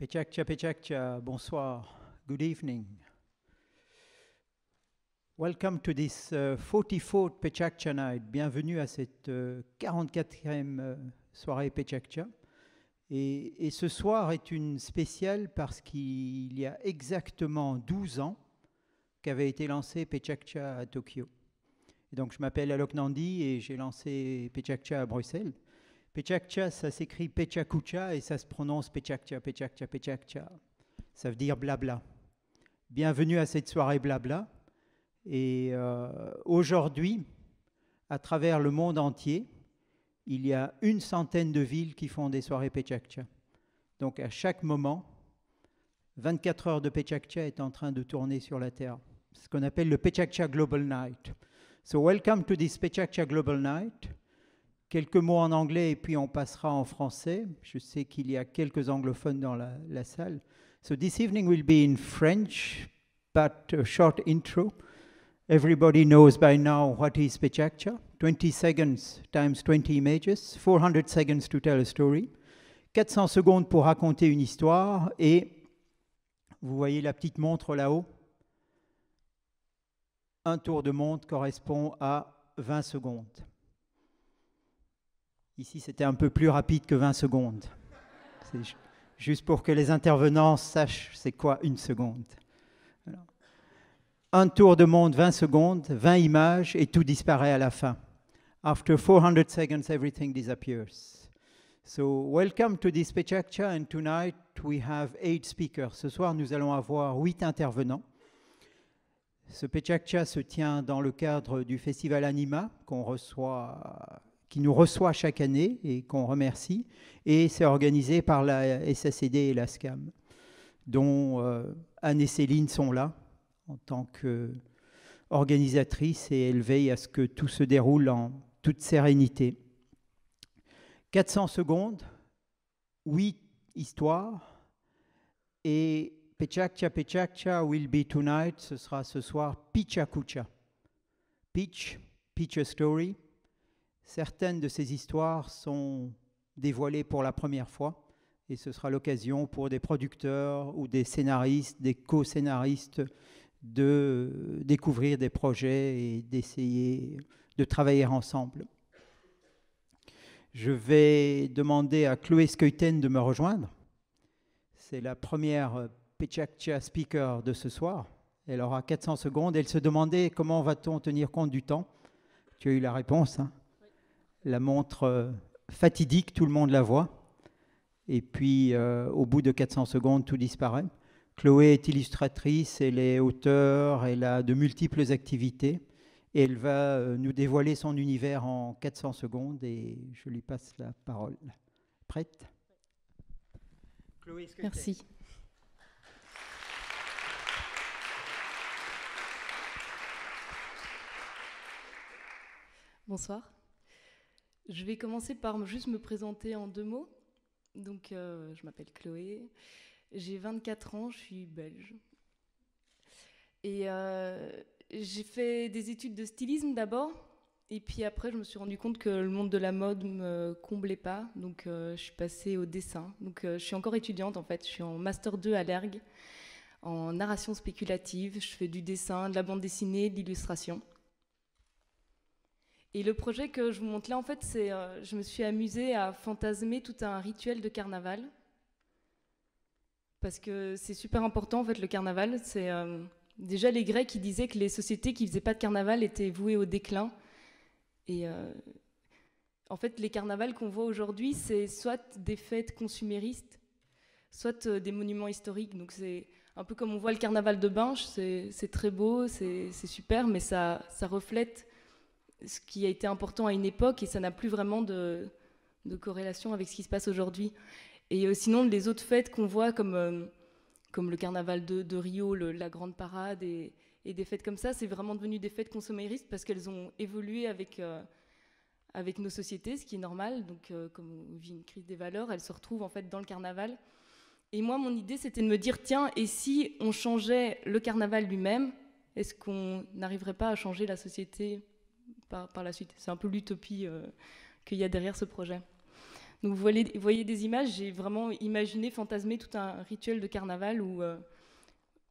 Pechakcha, Pechakcha, bonsoir, good evening. Welcome to this 44th Pechakcha night. Bienvenue à cette 44e soirée Pechakcha. Et ce soir est une spéciale parce qu'il y a exactement 12 ans qu'avait été lancé Pechakcha à Tokyo. Et donc je m'appelle Alok Nandi et j'ai lancé Pechakcha à Bruxelles. Pechakcha, ça s'écrit Pechakucha et ça se prononce Pechakcha, Pechakcha, Pechakcha. Ça veut dire blabla. Bienvenue à cette soirée blabla. Et aujourd'hui, à travers le monde entier, il y a 100 de villes qui font des soirées Pechakcha. Donc à chaque moment, 24 heures de Pechakcha est en train de tourner sur la Terre. C'est ce qu'on appelle le Pechakcha Global Night. So welcome to this Pechakcha Global Night. Quelques mots en anglais et puis on passera en français. Je sais qu'il y a quelques anglophones dans la salle. So this evening will be in French, but a short intro. Everybody knows by now what is Pechakcha. 20 seconds times 20 images, 400 seconds to tell a story. 400 secondes pour raconter une histoire et vous voyez la petite montre là-haut. Un tour de montre correspond à 20 secondes. Ici, c'était un peu plus rapide que 20 secondes. C'est juste pour que les intervenants sachent c'est quoi une seconde. Alors, un tour de monde, 20 secondes, 20 images et tout disparaît à la fin. After 400 seconds, everything disappears. So, welcome to this Pechakcha and tonight we have 8 speakers. Ce soir, nous allons avoir 8 intervenants. Ce Pechakcha se tient dans le cadre du festival Anima qui nous reçoit chaque année et qu'on remercie. Et c'est organisé par la SACD et la SCAM, dont Anne et Céline sont là en tant qu'organisatrices et elles veillent à ce que tout se déroule en toute sérénité. 400 secondes, 8 histoires et Pechakcha Pechakcha will be tonight, ce sera ce soir Pichakucha. Pitch a story. Certaines de ces histoires sont dévoilées pour la première fois et ce sera l'occasion pour des producteurs ou des scénaristes, des co-scénaristes de découvrir des projets et d'essayer de travailler ensemble. Je vais demander à Chloé Skeuten de me rejoindre. C'est la première Pechakcha speaker de ce soir. Elle aura 400 secondes. Elle se demandait comment va-t-on tenir compte du temps. Tu as eu la réponse, hein? La montre fatidique, tout le monde la voit. Et puis, au bout de 400 secondes, tout disparaît. Chloé est illustratrice, elle est auteure, elle a de multiples activités. Et elle va nous dévoiler son univers en 400 secondes. Et je lui passe la parole. Prête? Chloé, est-ce que Merci. Bonsoir. Je vais commencer par juste me présenter en 2 mots. Donc, je m'appelle Chloé, j'ai 24 ans, je suis belge. Et j'ai fait des études de stylisme d'abord. Et puis après, je me suis rendu compte que le monde de la mode ne me comblait pas. Donc, je suis passée au dessin. Donc, je suis encore étudiante en fait. Je suis en Master 2 à l'ERG, en narration spéculative. Je fais du dessin, de la bande dessinée, de l'illustration. Et le projet que je vous montre là, en fait, c'est je me suis amusée à fantasmer tout un rituel de carnaval. Parce que c'est super important, en fait, le carnaval. C'est déjà les Grecs qui disaient que les sociétés qui ne faisaient pas de carnaval étaient vouées au déclin. Et en fait, les carnavals qu'on voit aujourd'hui, c'est soit des fêtes consuméristes, soit des monuments historiques. Donc c'est un peu comme on voit le carnaval de Binche, c'est très beau, c'est super, mais ça reflète ce qui a été important à une époque et ça n'a plus vraiment de corrélation avec ce qui se passe aujourd'hui. Et sinon, les autres fêtes qu'on voit comme le carnaval de Rio, la grande parade et des fêtes comme ça, c'est vraiment devenu des fêtes consuméristes parce qu'elles ont évolué avec nos sociétés, ce qui est normal. Donc, comme on vit une crise des valeurs, elles se retrouvent en fait dans le carnaval. Et moi, mon idée, c'était de me dire, tiens, et si on changeait le carnaval lui-même, est-ce qu'on n'arriverait pas à changer la société par la suite? C'est un peu l'utopie qu'il y a derrière ce projet. Donc vous voyez des images, j'ai vraiment imaginé, fantasmé tout un rituel de carnaval où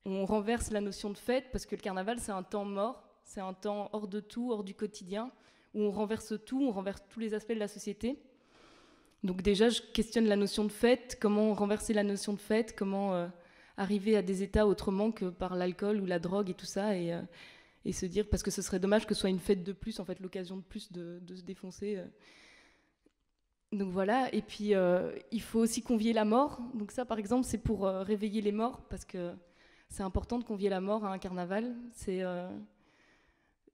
on renverse la notion de fête, parce que le carnaval, c'est un temps mort, c'est un temps hors de tout, hors du quotidien, où on renverse tout, on renverse tous les aspects de la société. Donc déjà, je questionne la notion de fête, comment renverser la notion de fête, comment arriver à des états autrement que par l'alcool ou la drogue et tout ça, et se dire, parce que ce serait dommage que ce soit une fête de plus, en fait, l'occasion de plus de se défoncer. Donc voilà, et puis il faut aussi convier la mort. Donc ça, par exemple, c'est pour réveiller les morts, parce que c'est important de convier la mort à un carnaval.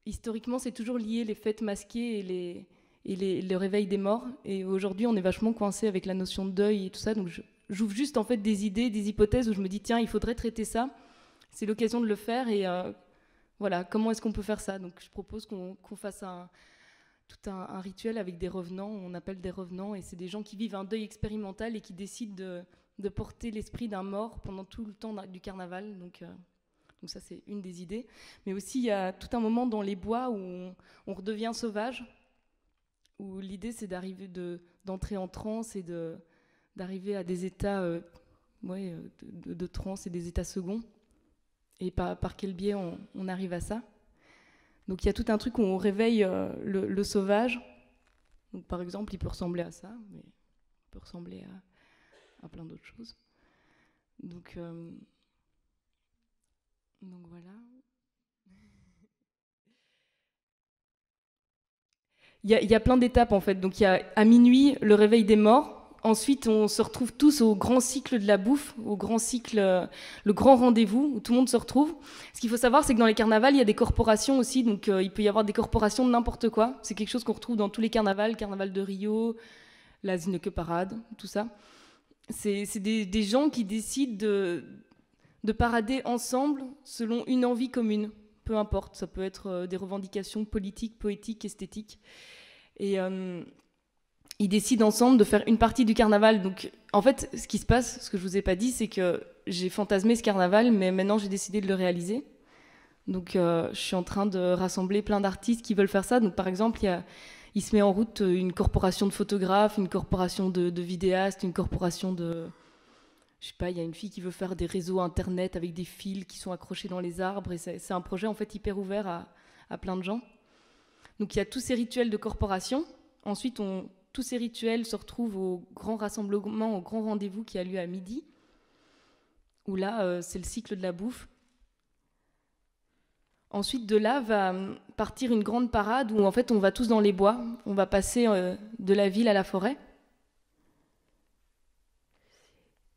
Historiquement, c'est toujours lié les fêtes masquées et le réveil des morts. Et aujourd'hui, on est vachement coincé avec la notion de deuil et tout ça. Donc j'ouvre juste en fait des idées, des hypothèses où je me dis tiens, il faudrait traiter ça. C'est l'occasion de le faire et voilà, comment est-ce qu'on peut faire ça? Donc je propose qu'on fasse tout un rituel avec des revenants, on appelle des revenants, et c'est des gens qui vivent un deuil expérimental et qui décident de porter l'esprit d'un mort pendant tout le temps du carnaval. Donc ça, c'est une des idées. Mais aussi, il y a tout un moment dans les bois où on redevient sauvage, où l'idée, c'est d'entrer en transe et d'arriver à des états de transe et des états seconds. Et par quel biais on arrive à ça? Donc il y a tout un truc où on réveille le sauvage. Donc, par exemple, il peut ressembler à ça, mais il peut ressembler à plein d'autres choses. Donc voilà. Il y a plein d'étapes en fait. Donc il y a à minuit le réveil des morts. Ensuite, on se retrouve tous au grand cycle de la bouffe, au grand cycle, le grand rendez-vous où tout le monde se retrouve. Ce qu'il faut savoir, c'est que dans les carnavals, il y a des corporations aussi. Donc il peut y avoir des corporations de n'importe quoi. C'est quelque chose qu'on retrouve dans tous les carnavals, carnaval de Rio, la Zineke Parade, tout ça. C'est des gens qui décident de parader ensemble selon une envie commune. Peu importe, ça peut être des revendications politiques, poétiques, esthétiques. Et ils décident ensemble de faire une partie du carnaval. Donc, en fait, ce qui se passe, ce que je vous ai pas dit, c'est que j'ai fantasmé ce carnaval, mais maintenant j'ai décidé de le réaliser. Donc, je suis en train de rassembler plein d'artistes qui veulent faire ça. Donc, par exemple, il se met en route une corporation de photographes, une corporation de vidéastes, une corporation de... Je sais pas, il y a une fille qui veut faire des réseaux internet avec des fils qui sont accrochés dans les arbres. Et c'est un projet en fait hyper ouvert à plein de gens. Donc, il y a tous ces rituels de corporation. Ensuite, tous ces rituels se retrouvent au grand rassemblement, au grand rendez-vous qui a lieu à midi, où là, c'est le cycle de la bouffe. Ensuite, de là, va partir une grande parade où en fait, on va tous dans les bois. On va passer de la ville à la forêt.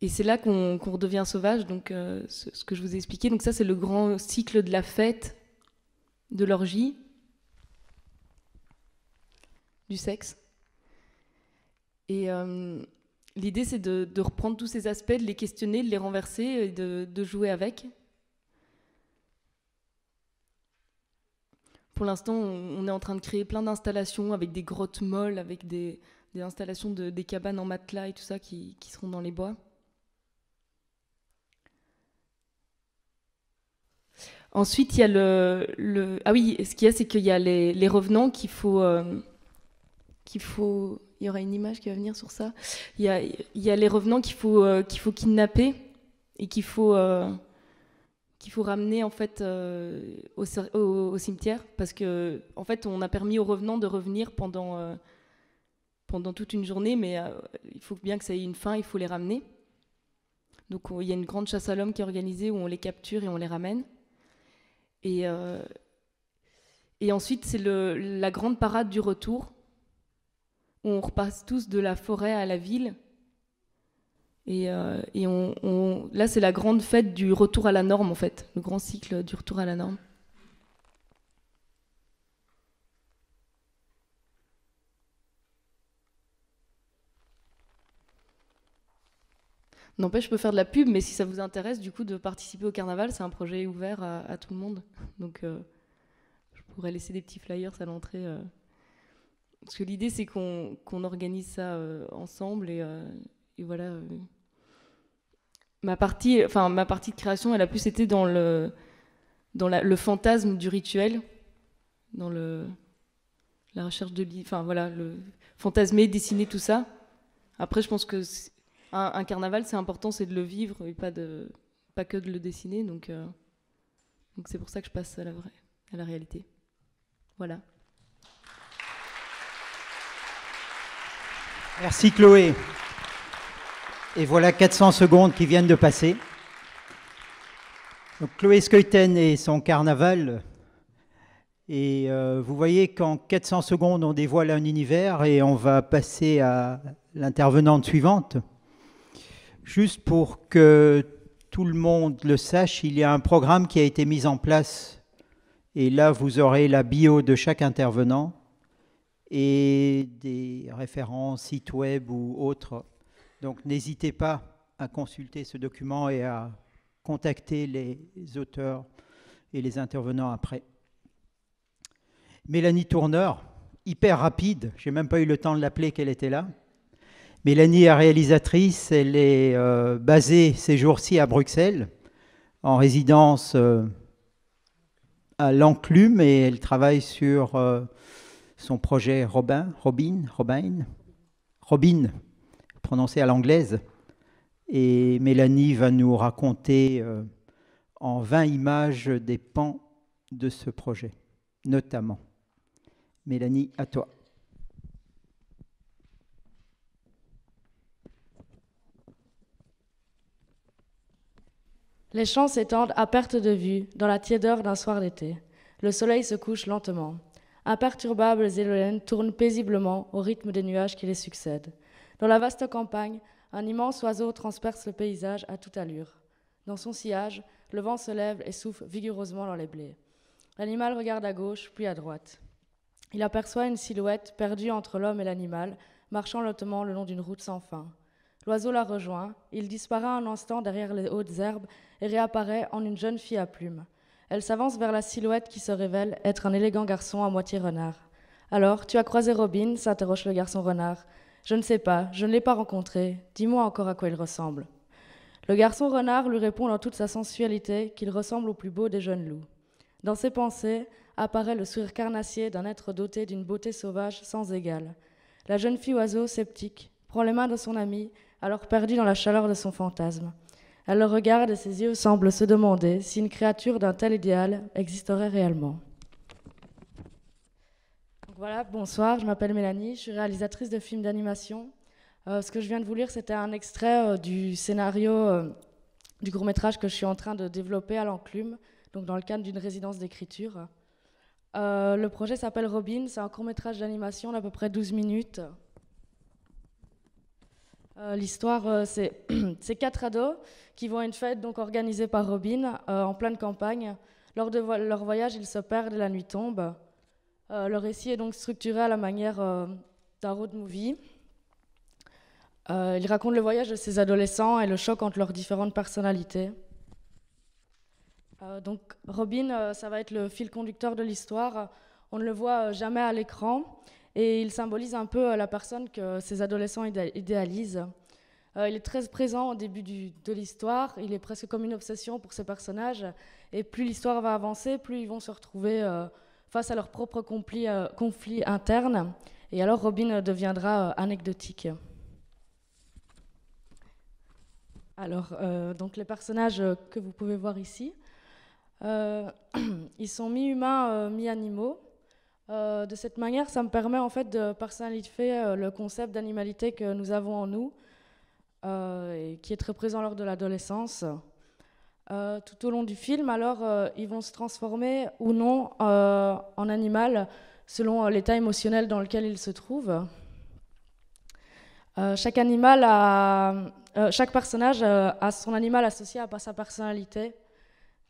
Et c'est là qu'on redevient sauvage, donc ce que je vous ai expliqué. Donc ça, c'est le grand cycle de la fête, de l'orgie, du sexe. Et l'idée, c'est de reprendre tous ces aspects, de les questionner, de les renverser et de jouer avec. Pour l'instant, on est en train de créer plein d'installations avec des grottes molles, avec des installations des cabanes en matelas et tout ça qui seront dans les bois. Ensuite, il y a Ah oui, ce qu'il y a, c'est qu'il y a les revenants qu'il faut... Il y aura une image qui va venir sur ça. Il y a les revenants qu'il faut kidnapper et qu'il faut ramener en fait au cimetière, parce que en fait on a permis aux revenants de revenir pendant toute une journée, mais il faut bien que ça ait une fin, il faut les ramener. Donc il y a une grande chasse à l'homme qui est organisée où on les capture et on les ramène. Et ensuite c'est la grande parade du retour, où on repasse tous de la forêt à la ville. Et là, c'est la grande fête du retour à la norme, en fait, le grand cycle du retour à la norme. N'empêche, je peux faire de la pub, mais si ça vous intéresse, du coup, de participer au carnaval, c'est un projet ouvert à tout le monde. Donc, je pourrais laisser des petits flyers à l'entrée. Parce que l'idée, c'est qu'on organise ça ensemble et voilà. Ma partie de création, elle a plus été dans le fantasme du rituel, dans la recherche de... Enfin voilà, le fantasmer, dessiner tout ça, Après, je pense que un carnaval, c'est important, c'est de le vivre et pas que de le dessiner. Donc c'est pour ça que je passe à la réalité. Voilà. Merci Chloé. Et voilà 400 secondes qui viennent de passer. Donc, Chloé Scheuten et son carnaval. Et vous voyez qu'en 400 secondes, on dévoile un univers et on va passer à l'intervenante suivante. Juste pour que tout le monde le sache, il y a un programme qui a été mis en place. Et là, vous aurez la bio de chaque intervenant et des références, sites web ou autres. Donc, n'hésitez pas à consulter ce document et à contacter les auteurs et les intervenants après. Mélanie Tourneur, hyper rapide, je n'ai même pas eu le temps de l'appeler qu'elle était là. Mélanie est réalisatrice, elle est basée ces jours-ci à Bruxelles, en résidence à l'Enclume, et elle travaille sur son projet Robin, prononcé à l'anglaise. Et Mélanie va nous raconter en 20 images des pans de ce projet, notamment. Mélanie, à toi. Les champs s'étendent à perte de vue dans la tiédeur d'un soir d'été. Le soleil se couche lentement. Imperturbables éoliennes tournent paisiblement au rythme des nuages qui les succèdent. Dans la vaste campagne, un immense oiseau transperce le paysage à toute allure. Dans son sillage, le vent se lève et souffle vigoureusement dans les blés. L'animal regarde à gauche, puis à droite. Il aperçoit une silhouette perdue entre l'homme et l'animal, marchant lentement le long d'une route sans fin. L'oiseau la rejoint, il disparaît un instant derrière les hautes herbes et réapparaît en une jeune fille à plumes. Elle s'avance vers la silhouette qui se révèle être un élégant garçon à moitié renard. « Alors, tu as croisé Robin ?» s'interroge le garçon renard. « Je ne sais pas, je ne l'ai pas rencontré. Dis-moi encore à quoi il ressemble. » Le garçon renard lui répond dans toute sa sensualité qu'il ressemble au plus beau des jeunes loups. Dans ses pensées apparaît le sourire carnassier d'un être doté d'une beauté sauvage sans égale. La jeune fille oiseau, sceptique, prend les mains de son ami, alors perdue dans la chaleur de son fantasme. Elle le regarde et ses yeux semblent se demander si une créature d'un tel idéal existerait réellement. Donc voilà, bonsoir, je m'appelle Mélanie, je suis réalisatrice de films d'animation. Ce que je viens de vous lire, c'était un extrait du scénario du court-métrage que je suis en train de développer à l'Enclume, donc dans le cadre d'une résidence d'écriture. Le projet s'appelle Robin, c'est un court-métrage d'animation d'à peu près 12 minutes. L'histoire, c'est 4 ados qui vont à une fête donc organisée par Robin en pleine campagne. Lors de leur voyage, ils se perdent et la nuit tombe. Le récit est donc structuré à la manière d'un road movie. Il raconte le voyage de ces adolescents et le choc entre leurs différentes personnalités. Donc Robin, ça va être le fil conducteur de l'histoire. On ne le voit jamais à l'écran. Et il symbolise un peu la personne que ces adolescents idéalisent. Il est très présent au début de l'histoire, il est presque comme une obsession pour ces personnages, et plus l'histoire va avancer, plus ils vont se retrouver face à leurs propres conflits internes, et alors Robin deviendra anecdotique. Alors, donc les personnages que vous pouvez voir ici, ils sont mi-humains, mi-animaux. De cette manière, ça me permet en fait de personnalifier le concept d'animalité que nous avons en nous et qui est très présent lors de l'adolescence. Tout au long du film, alors, ils vont se transformer ou non en animal selon l'état émotionnel dans lequel ils se trouvent. Chaque personnage a son animal associé à sa personnalité.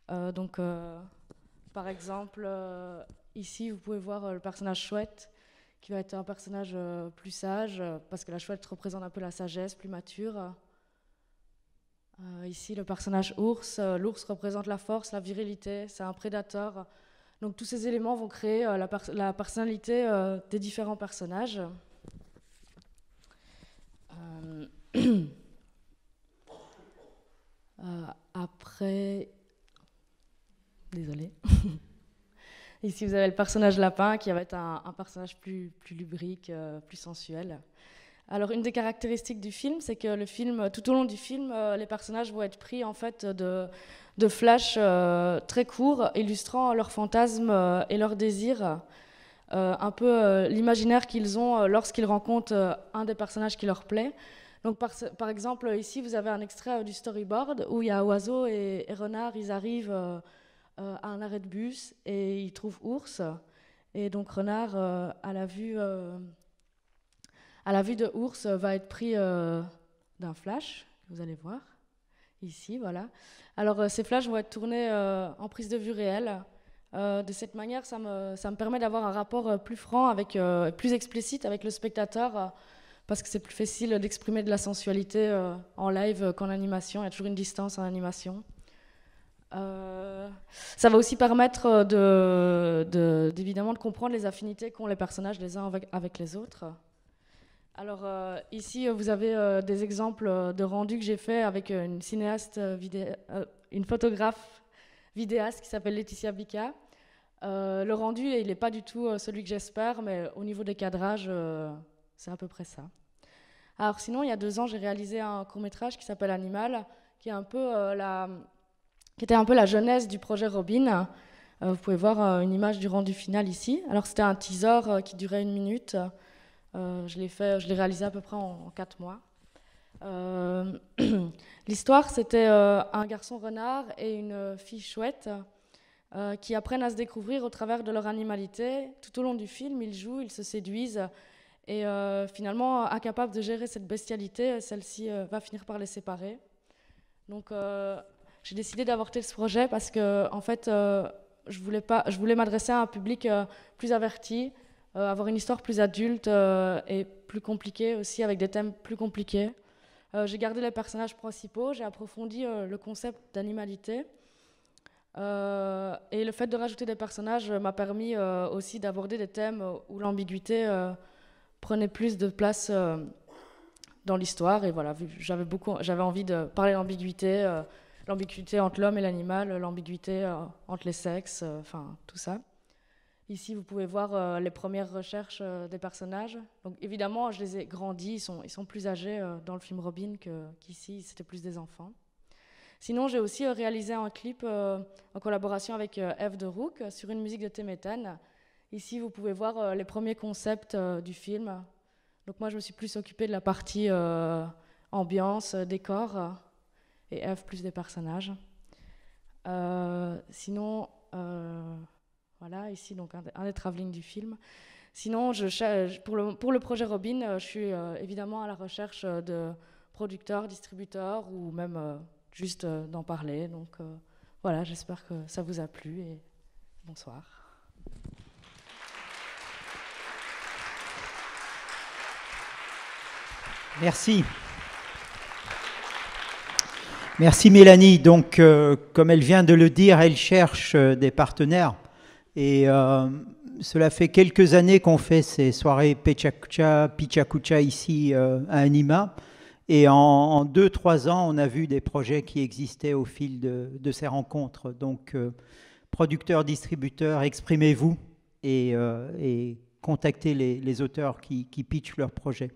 Par exemple, ici, vous pouvez voir le personnage chouette, qui va être un personnage plus sage, parce que la chouette représente un peu la sagesse, plus mature. Ici, le personnage ours, l'ours représente la force, la virilité, c'est un prédateur. Donc tous ces éléments vont créer la personnalité des différents personnages. Après... Désolée. Ici, vous avez le personnage lapin qui va être un personnage plus lubrique, plus sensuel. Alors, une des caractéristiques du film, c'est que le film, tout au long du film, les personnages vont être pris en fait de flashs très courts, illustrant leurs fantasmes et leurs désirs, un peu l'imaginaire qu'ils ont lorsqu'ils rencontrent un des personnages qui leur plaît. Donc, par exemple, ici, vous avez un extrait du storyboard où il y a Oiseau et Renard, ils arrivent à un arrêt de bus et ils trouvent Ours. Et donc, Renard, à la vue de Ours, va être pris d'un flash, vous allez voir, ici, voilà. Alors, ces flashs vont être tournés en prise de vue réelle. De cette manière, ça me permet d'avoir un rapport plus franc, plus explicite avec le spectateur, parce que c'est plus facile d'exprimer de la sensualité en live qu'en animation. Il y a toujours une distance en animation. Ça va aussi permettre évidemment de comprendre les affinités qu'ont les personnages les uns avec les autres. Alors ici, vous avez des exemples de rendus que j'ai fait avec une cinéaste, une photographe vidéaste qui s'appelle Laetitia Bica. Le rendu, il n'est pas du tout celui que j'espère, mais au niveau des cadrages, c'est à peu près ça. Alors sinon, il y a 2 ans, j'ai réalisé un court-métrage qui s'appelle Animal, qui était un peu la genèse du projet Robin. Vous pouvez voir une image du rendu final ici. Alors c'était un teaser qui durait 1 minute. Je l'ai réalisé à peu près en 4 mois. L'histoire, c'était un garçon renard et une fille chouette qui apprennent à se découvrir au travers de leur animalité. Tout au long du film, ils jouent, ils se séduisent. Et finalement, incapables de gérer cette bestialité, celle-ci va finir par les séparer. Donc, j'ai décidé d'avorter ce projet parce que, en fait, je voulais m'adresser à un public plus averti, avoir une histoire plus adulte et plus compliquée aussi, avec des thèmes plus compliqués. J'ai gardé les personnages principaux, j'ai approfondi le concept d'animalité. Et le fait de rajouter des personnages m'a permis aussi d'aborder des thèmes où l'ambiguïté prenait plus de place dans l'histoire. Et voilà, j'avais envie de parler d'ambiguïté, l'ambiguïté entre l'homme et l'animal, l'ambiguïté entre les sexes, enfin tout ça. Ici, vous pouvez voir les premières recherches des personnages. Donc évidemment, je les ai grandis, ils sont plus âgés dans le film Robin qu'ici, c'était plus des enfants. Sinon, j'ai aussi réalisé un clip en collaboration avec Eve de Rook sur une musique de Temetan. Ici, vous pouvez voir les premiers concepts du film. Donc moi, je me suis plus occupée de la partie ambiance, décor, et Eve plus des personnages. Sinon, voilà, ici, donc un des travelling du film. Sinon, pour le projet Robin, je suis évidemment à la recherche de producteurs, distributeurs, ou même juste d'en parler. Donc voilà, j'espère que ça vous a plu et bonsoir. Merci. Merci Mélanie. Donc, comme elle vient de le dire, elle cherche des partenaires. Et cela fait quelques années qu'on fait ces soirées Pichakucha ici à Anima. Et en 2-3 ans, on a vu des projets qui existaient au fil de ces rencontres. Donc, producteurs, distributeurs, exprimez-vous et contactez les auteurs qui pitchent leurs projets.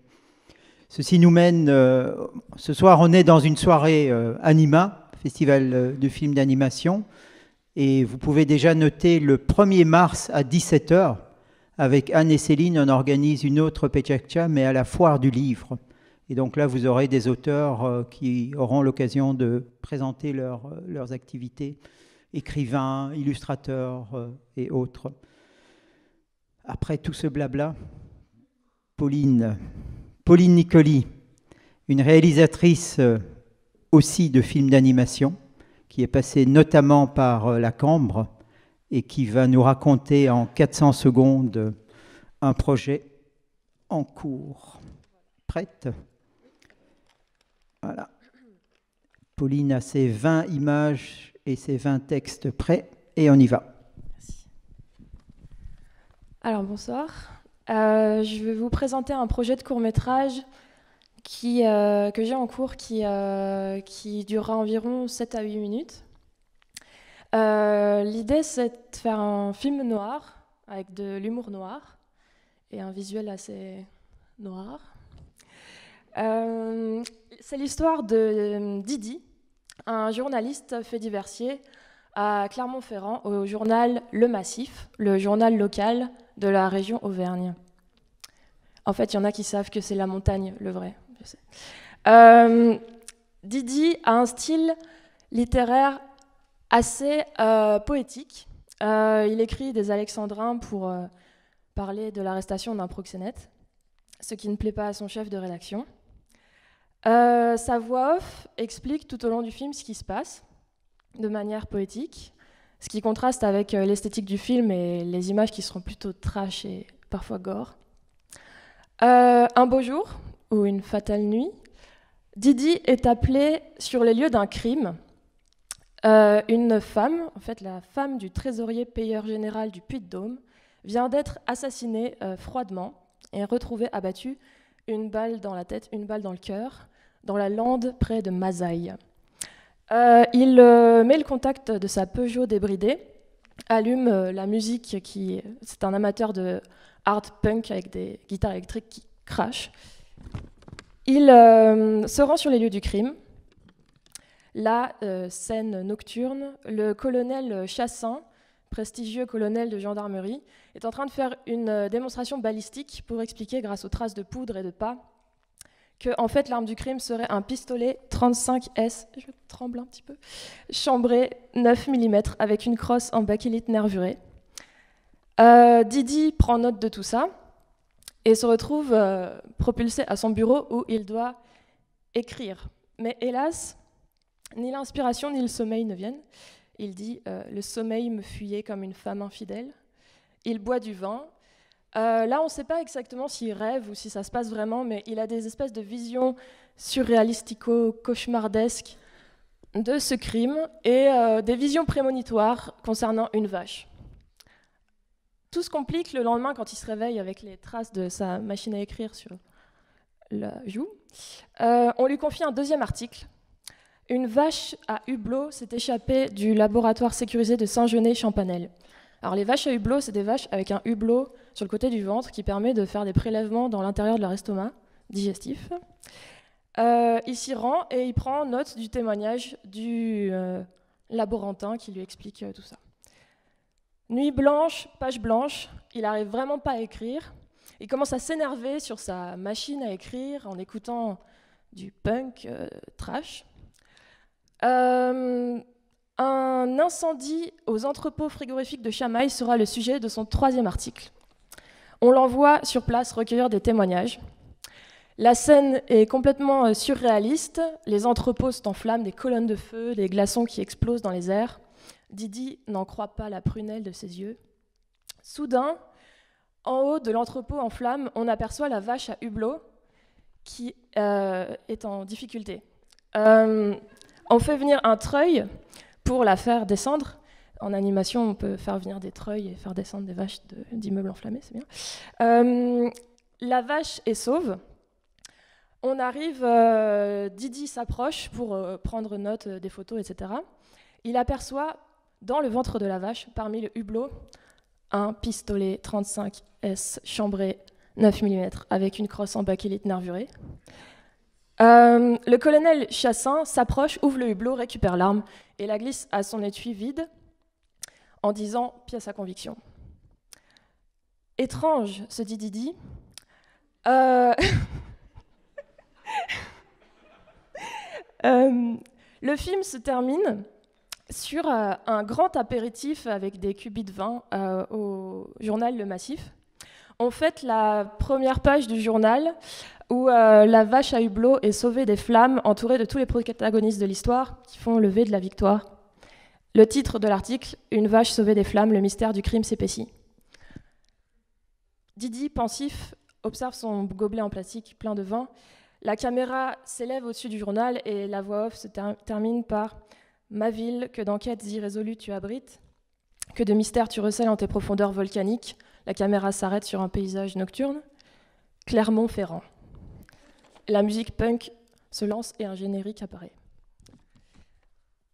Ceci nous mène, ce soir, on est dans une soirée Anima, festival de films d'animation. Et vous pouvez déjà noter le 1er mars à 17h, avec Anne et Céline, on organise une autre Pechakcha, mais à la foire du livre. Et donc là, vous aurez des auteurs qui auront l'occasion de présenter leurs activités, écrivains, illustrateurs et autres. Après tout ce blabla, Pauline Nicoli, une réalisatrice aussi de films d'animation, qui est passée notamment par la Cambre et qui va nous raconter en 400 secondes un projet en cours. Prête ? Voilà. Pauline a ses 20 images et ses 20 textes prêts et on y va. Merci. Alors bonsoir. Je vais vous présenter un projet de court-métrage que j'ai en cours qui durera environ 7 à 8 minutes. L'idée, c'est de faire un film noir avec de l'humour noir et un visuel assez noir. C'est l'histoire de Didi, un journaliste fait diversier à Clermont-Ferrand, au journal Le Massif, le journal local de la région Auvergne. En fait, il y en a qui savent que c'est la montagne, le vrai. Je sais. Didi a un style littéraire assez poétique. Il écrit des alexandrins pour parler de l'arrestation d'un proxénète, ce qui ne plaît pas à son chef de rédaction. Sa voix off explique tout au long du film ce qui se passe, de manière poétique, ce qui contraste avec l'esthétique du film et les images qui seront plutôt trash et parfois gore. Un beau jour, ou une fatale nuit, Didi est appelé sur les lieux d'un crime. Une femme, en fait la femme du trésorier payeur général du Puy-de-Dôme, vient d'être assassinée froidement et retrouvée abattue, une balle dans la tête, une balle dans le cœur, dans la lande près de Mazaille. Il met le contact de sa Peugeot débridée, allume la musique, c'est un amateur de hard punk avec des guitares électriques qui crachent. Il se rend sur les lieux du crime. La scène nocturne, le colonel Chassin, prestigieux colonel de gendarmerie, est en train de faire une démonstration balistique pour expliquer, grâce aux traces de poudre et de pas, que en fait, l'arme du crime serait un pistolet 35S, je tremble un petit peu, chambré 9 mm avec une crosse en bakélite nervurée. Didi prend note de tout ça et se retrouve propulsé à son bureau où il doit écrire. Mais hélas, ni l'inspiration ni le sommeil ne viennent. Il dit « Le sommeil me fuyait comme une femme infidèle ». Il boit du vin. Là, on ne sait pas exactement s'il rêve ou si ça se passe vraiment, mais il a des espèces de visions surréalistico-cauchemardesques de ce crime et des visions prémonitoires concernant une vache. Tout se complique le lendemain quand il se réveille avec les traces de sa machine à écrire sur la joue. On lui confie un deuxième article. Une vache à hublot s'est échappée du laboratoire sécurisé de Saint-Genès-Champanel. Alors les vaches à hublot, c'est des vaches avec un hublot sur le côté du ventre qui permet de faire des prélèvements dans l'intérieur de leur estomac digestif. Il s'y rend et il prend note du témoignage du laborantin qui lui explique tout ça. Nuit blanche, page blanche, il n'arrive vraiment pas à écrire. Il commence à s'énerver sur sa machine à écrire en écoutant du punk trash. Un incendie aux entrepôts frigorifiques de Chamaille sera le sujet de son troisième article. On l'envoie sur place recueillir des témoignages. La scène est complètement surréaliste. Les entrepôts sont en flammes, des colonnes de feu, des glaçons qui explosent dans les airs. Didi n'en croit pas la prunelle de ses yeux. Soudain, en haut de l'entrepôt en flammes, on aperçoit la vache à hublot qui est en difficulté. On fait venir un treuil pour la faire descendre. En animation, on peut faire venir des treuils et faire descendre des vaches d'immeubles enflammés, c'est bien. La vache est sauve. On arrive, Didi s'approche pour prendre note des photos, etc. Il aperçoit dans le ventre de la vache, parmi le hublot, un pistolet 35S chambré 9 mm avec une crosse en bakélite nervurée. Le colonel Chassin s'approche, ouvre le hublot, récupère l'arme et la glisse à son étui vide en disant « pièce à conviction ». Étrange, se dit Didi. Le film se termine sur un grand apéritif avec des cubis de vin au journal Le Massif. On fête la première page du journal où la vache à hublot est sauvée des flammes, entourée de tous les protagonistes de l'histoire qui font lever de la victoire. Le titre de l'article, « Une vache sauvée des flammes, le mystère du crime s'épaissit ». Didi, pensif, observe son gobelet en plastique plein de vin. La caméra s'élève au-dessus du journal et la voix off se termine par « Ma ville, que d'enquêtes irrésolues tu abrites, que de mystères tu recèles en tes profondeurs volcaniques ». La caméra s'arrête sur un paysage nocturne. Clermont-Ferrand. La musique punk se lance et un générique apparaît.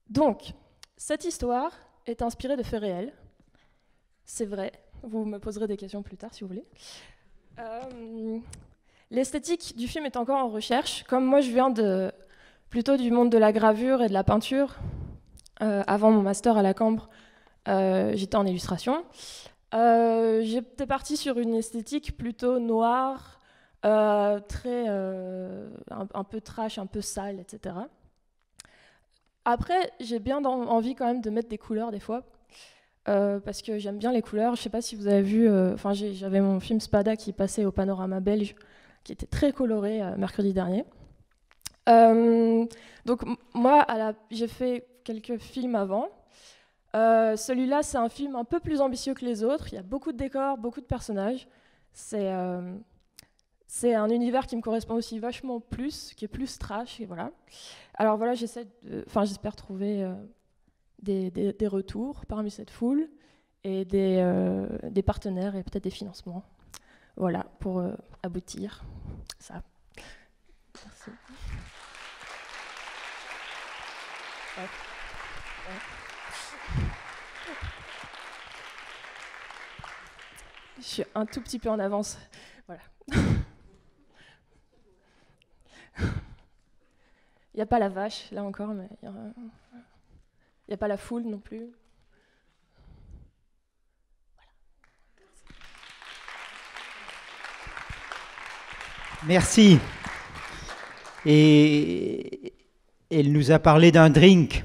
Donc, cette histoire est inspirée de faits réels. C'est vrai, vous me poserez des questions plus tard si vous voulez. L'esthétique du film est encore en recherche. Comme moi, je viens plutôt du monde de la gravure et de la peinture. Avant mon master à la Cambre, j'étais en illustration. J'étais partie sur une esthétique plutôt noire, un peu trash, un peu sale, etc. Après, j'ai bien envie quand même de mettre des couleurs des fois, parce que j'aime bien les couleurs. Je ne sais pas si vous avez vu, j'avais mon film Spada qui passait au Panorama belge, qui était très coloré mercredi dernier. Donc moi, j'ai fait quelques films avant. Celui-là, c'est un film un peu plus ambitieux que les autres. Il y a beaucoup de décors, beaucoup de personnages. C'est un univers qui me correspond aussi vachement plus, qui est plus trash. Et voilà. Alors voilà, j'espère trouver des retours parmi cette foule et des partenaires et peut-être des financements. Voilà, pour aboutir ça. Merci. Ouais. Je suis un tout petit peu en avance. Voilà. Il n'y a pas la vache, là encore, mais il n'y a pas la foule non plus. Voilà. Merci. Et elle nous a parlé d'un drink.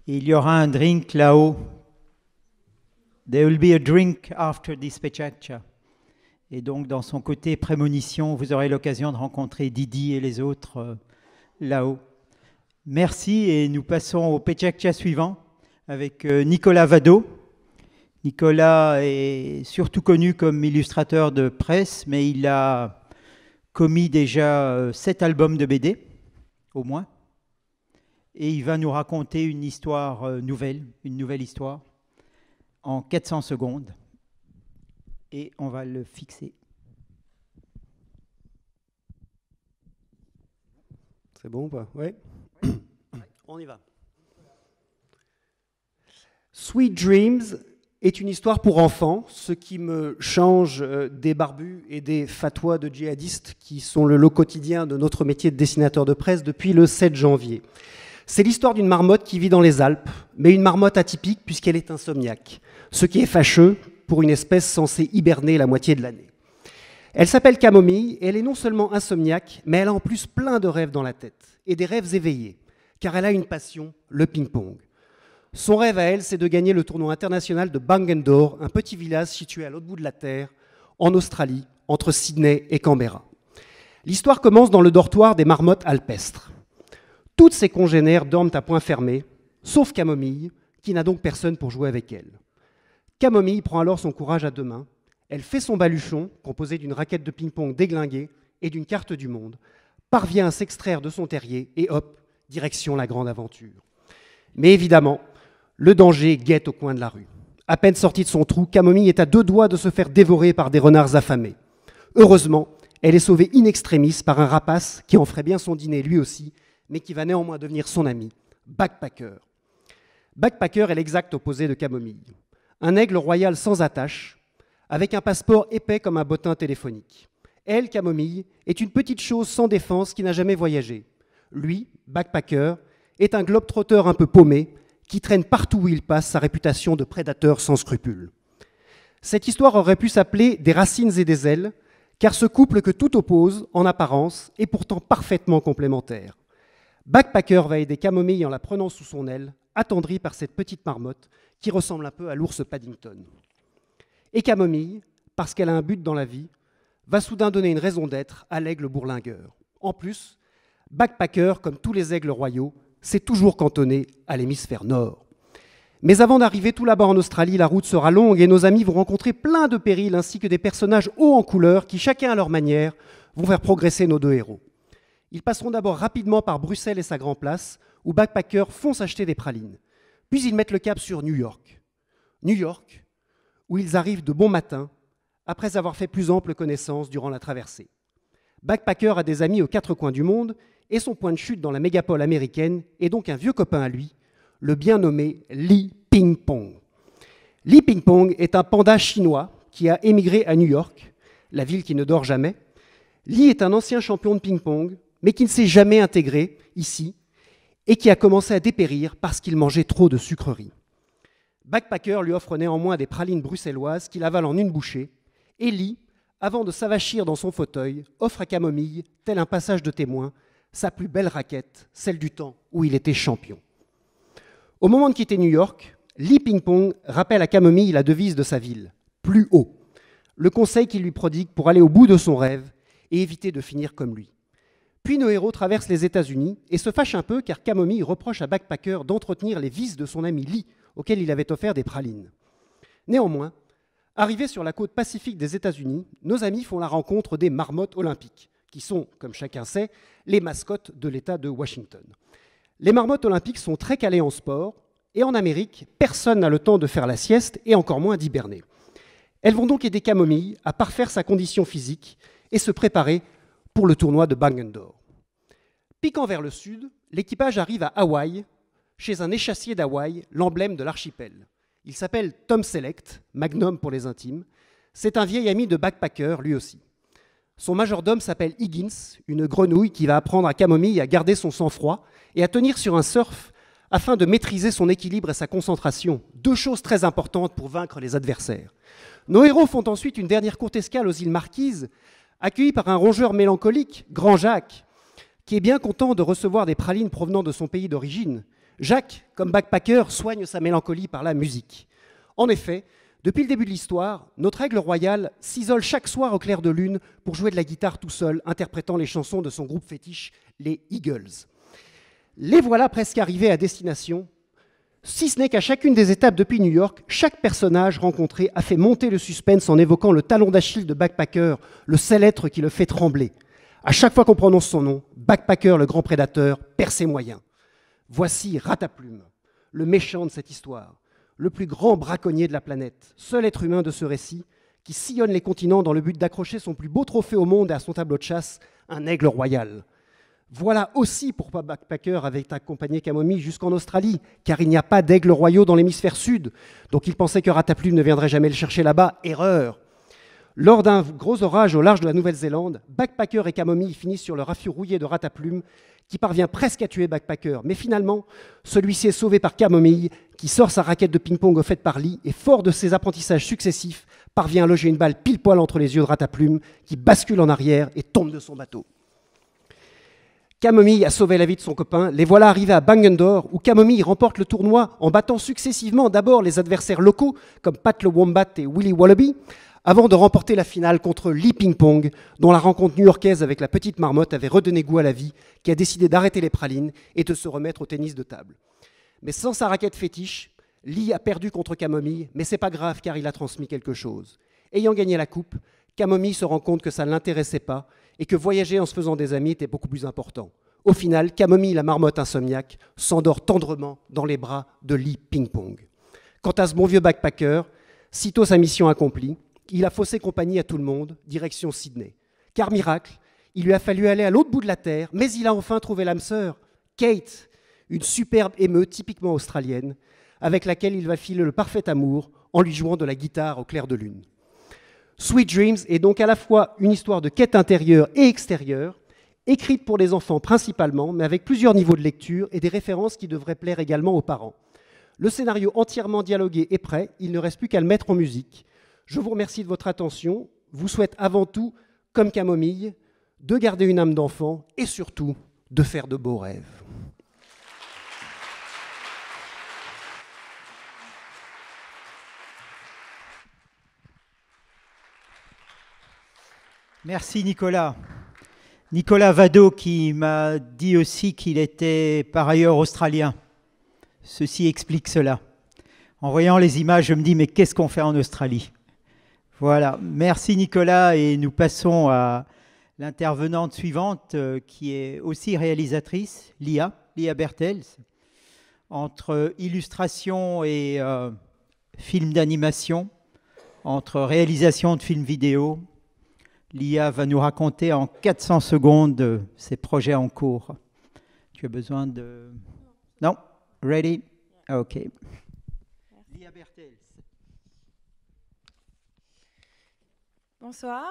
Il y aura un drink là-haut. There will be a drink after this Pechacha. Et donc, dans son côté prémonition, vous aurez l'occasion de rencontrer Didi et les autres là-haut. Merci, et nous passons au Pechacha suivant avec Nicolas Vado. Nicolas est surtout connu comme illustrateur de presse, mais il a commis déjà 7 albums de BD, au moins. Et il va nous raconter une histoire nouvelle, une nouvelle histoire, en 400 secondes. Et on va le fixer. C'est bon ou pas? Oui. On y va. Sweet Dreams est une histoire pour enfants, ce qui me change des barbus et des fatwas de djihadistes qui sont le lot quotidien de notre métier de dessinateur de presse depuis le 7 janvier. C'est l'histoire d'une marmotte qui vit dans les Alpes, mais une marmotte atypique puisqu'elle est insomniaque, ce qui est fâcheux pour une espèce censée hiberner la moitié de l'année. Elle s'appelle Camomille et elle est non seulement insomniaque, mais elle a en plus plein de rêves dans la tête, et des rêves éveillés, car elle a une passion, le ping-pong. Son rêve à elle, c'est de gagner le tournoi international de Bangendore, un petit village situé à l'autre bout de la Terre, en Australie, entre Sydney et Canberra. L'histoire commence dans le dortoir des marmottes alpestres. Toutes ses congénères dorment à point fermé, sauf Camomille, qui n'a donc personne pour jouer avec elle. Camomille prend alors son courage à deux mains. Elle fait son baluchon, composé d'une raquette de ping-pong déglinguée et d'une carte du monde, parvient à s'extraire de son terrier et hop, direction la grande aventure. Mais évidemment, le danger guette au coin de la rue. À peine sortie de son trou, Camomille est à 2 doigts de se faire dévorer par des renards affamés. Heureusement, elle est sauvée in extremis par un rapace qui en ferait bien son dîner lui aussi, mais qui va néanmoins devenir son ami, Backpacker. Backpacker est l'exact opposé de Camomille. Un aigle royal sans attache, avec un passeport épais comme un bottin téléphonique. Elle, Camomille, est une petite chose sans défense qui n'a jamais voyagé. Lui, Backpacker, est un globe-trotteur un peu paumé qui traîne partout où il passe sa réputation de prédateur sans scrupules. Cette histoire aurait pu s'appeler Des racines et des ailes, car ce couple que tout oppose, en apparence, est pourtant parfaitement complémentaire. Backpacker va aider Camomille en la prenant sous son aile, attendrie par cette petite marmotte qui ressemble un peu à l'ours Paddington. Et Camomille, parce qu'elle a un but dans la vie, va soudain donner une raison d'être à l'aigle bourlingueur. En plus, Backpacker, comme tous les aigles royaux, s'est toujours cantonné à l'hémisphère nord. Mais avant d'arriver tout là-bas en Australie, la route sera longue et nos amis vont rencontrer plein de périls ainsi que des personnages hauts en couleur qui, chacun à leur manière, vont faire progresser nos 2 héros. Ils passeront d'abord rapidement par Bruxelles et sa Grand Place, où Backpacker fonce acheter des pralines. Puis ils mettent le cap sur New York. New York, où ils arrivent de bon matin, après avoir fait plus ample connaissance durant la traversée. Backpacker a des amis aux 4 coins du monde, et son point de chute dans la mégapole américaine est donc un vieux copain à lui, le bien nommé Li Ping-Pong. Li Ping-Pong est un panda chinois qui a émigré à New York, la ville qui ne dort jamais. Lee est un ancien champion de ping-pong, mais qui ne s'est jamais intégré ici et qui a commencé à dépérir parce qu'il mangeait trop de sucreries. Backpacker lui offre néanmoins des pralines bruxelloises qu'il avale en une bouchée, et Lee, avant de s'avachir dans son fauteuil, offre à Camomille, tel un passage de témoin, sa plus belle raquette, celle du temps où il était champion. Au moment de quitter New York, Lee Ping-Pong rappelle à Camomille la devise de sa ville, plus haut, le conseil qu'il lui prodigue pour aller au bout de son rêve et éviter de finir comme lui. Puis nos héros traversent les États-Unis et se fâchent un peu car Camomille reproche à Backpacker d'entretenir les vices de son ami Lee, auquel il avait offert des pralines. Néanmoins, arrivés sur la côte pacifique des États-Unis, nos amis font la rencontre des marmottes olympiques, qui sont, comme chacun sait, les mascottes de l'État de Washington. Les marmottes olympiques sont très calées en sport, et en Amérique, personne n'a le temps de faire la sieste et encore moins d'hiberner. Elles vont donc aider Camomille à parfaire sa condition physique et se préparer pour le tournoi de Bang d'Or. Piquant vers le sud, l'équipage arrive à Hawaï, chez un échassier d'Hawaï, l'emblème de l'archipel. Il s'appelle Tom Select, Magnum pour les intimes. C'est un vieil ami de Backpacker, lui aussi. Son majordome s'appelle Higgins, une grenouille qui va apprendre à Camomille à garder son sang-froid et à tenir sur un surf afin de maîtriser son équilibre et sa concentration, deux choses très importantes pour vaincre les adversaires. Nos héros font ensuite une dernière courte escale aux îles Marquises, accueillis par un rongeur mélancolique, Grand Jacques, qui est bien content de recevoir des pralines provenant de son pays d'origine. Jacques, comme Backpacker, soigne sa mélancolie par la musique. En effet, depuis le début de l'histoire, notre aigle royal s'isole chaque soir au clair de lune pour jouer de la guitare tout seul, interprétant les chansons de son groupe fétiche, les Eagles. Les voilà presque arrivés à destination, si ce n'est qu'à chacune des étapes depuis New York, chaque personnage rencontré a fait monter le suspense en évoquant le talon d'Achille de Backpacker, le seul être qui le fait trembler. À chaque fois qu'on prononce son nom, Backpacker, le grand prédateur, perd ses moyens. Voici Rataplume, le méchant de cette histoire, le plus grand braconnier de la planète, seul être humain de ce récit, qui sillonne les continents dans le but d'accrocher son plus beau trophée au monde et à son tableau de chasse, un aigle royal. Voilà aussi pourquoi Backpacker avait accompagné Camomille jusqu'en Australie, car il n'y a pas d'aigles royaux dans l'hémisphère sud, donc il pensait que Rataplume ne viendrait jamais le chercher là-bas. Erreur! Lors d'un gros orage au large de la Nouvelle-Zélande, Backpacker et Camomille finissent sur le raffut rouillé de Rataplume, qui parvient presque à tuer Backpacker. Mais finalement, celui-ci est sauvé par Camomille, qui sort sa raquette de ping-pong offerte par Lee, et fort de ses apprentissages successifs, parvient à loger une balle pile poil entre les yeux de Rataplume, qui bascule en arrière et tombe de son bateau. Camomille a sauvé la vie de son copain. Les voilà arrivés à Bang d'Or, où Camomille remporte le tournoi en battant successivement d'abord les adversaires locaux, comme Pat le Wombat et Willy Wallaby, avant de remporter la finale contre Lee Ping-Pong, dont la rencontre new-yorkaise avec la petite marmotte avait redonné goût à la vie, qui a décidé d'arrêter les pralines et de se remettre au tennis de table. Mais sans sa raquette fétiche, Lee a perdu contre Camomille, mais c'est pas grave car il a transmis quelque chose. Ayant gagné la coupe, Camomille se rend compte que ça ne l'intéressait pas et que voyager en se faisant des amis était beaucoup plus important. Au final, Camomille, la marmotte insomniaque, s'endort tendrement dans les bras de Lee Ping-Pong. Quant à ce bon vieux Backpacker, sitôt sa mission accomplie, il a faussé compagnie à tout le monde, direction Sydney. Car miracle, il lui a fallu aller à l'autre bout de la terre, mais il a enfin trouvé l'âme sœur, Kate, une superbe émeute typiquement australienne, avec laquelle il va filer le parfait amour en lui jouant de la guitare au clair de lune. Sweet Dreams est donc à la fois une histoire de quête intérieure et extérieure, écrite pour les enfants principalement, mais avec plusieurs niveaux de lecture et des références qui devraient plaire également aux parents. Le scénario entièrement dialogué est prêt, il ne reste plus qu'à le mettre en musique. Je vous remercie de votre attention, vous souhaite avant tout, comme Camomille, de garder une âme d'enfant et surtout de faire de beaux rêves. Merci Nicolas. Nicolas Vado qui m'a dit aussi qu'il était par ailleurs australien. Ceci explique cela. En voyant les images, je me dis mais qu'est-ce qu'on fait en Australie? Voilà, merci Nicolas et nous passons à l'intervenante suivante qui est aussi réalisatrice, Lia Bertels. Entre illustration et film d'animation, entre réalisation de films vidéo, Lia va nous raconter en 400 secondes ses projets en cours. Tu as besoin de... Non? Ready? OK. Lia Bertels. Bonsoir.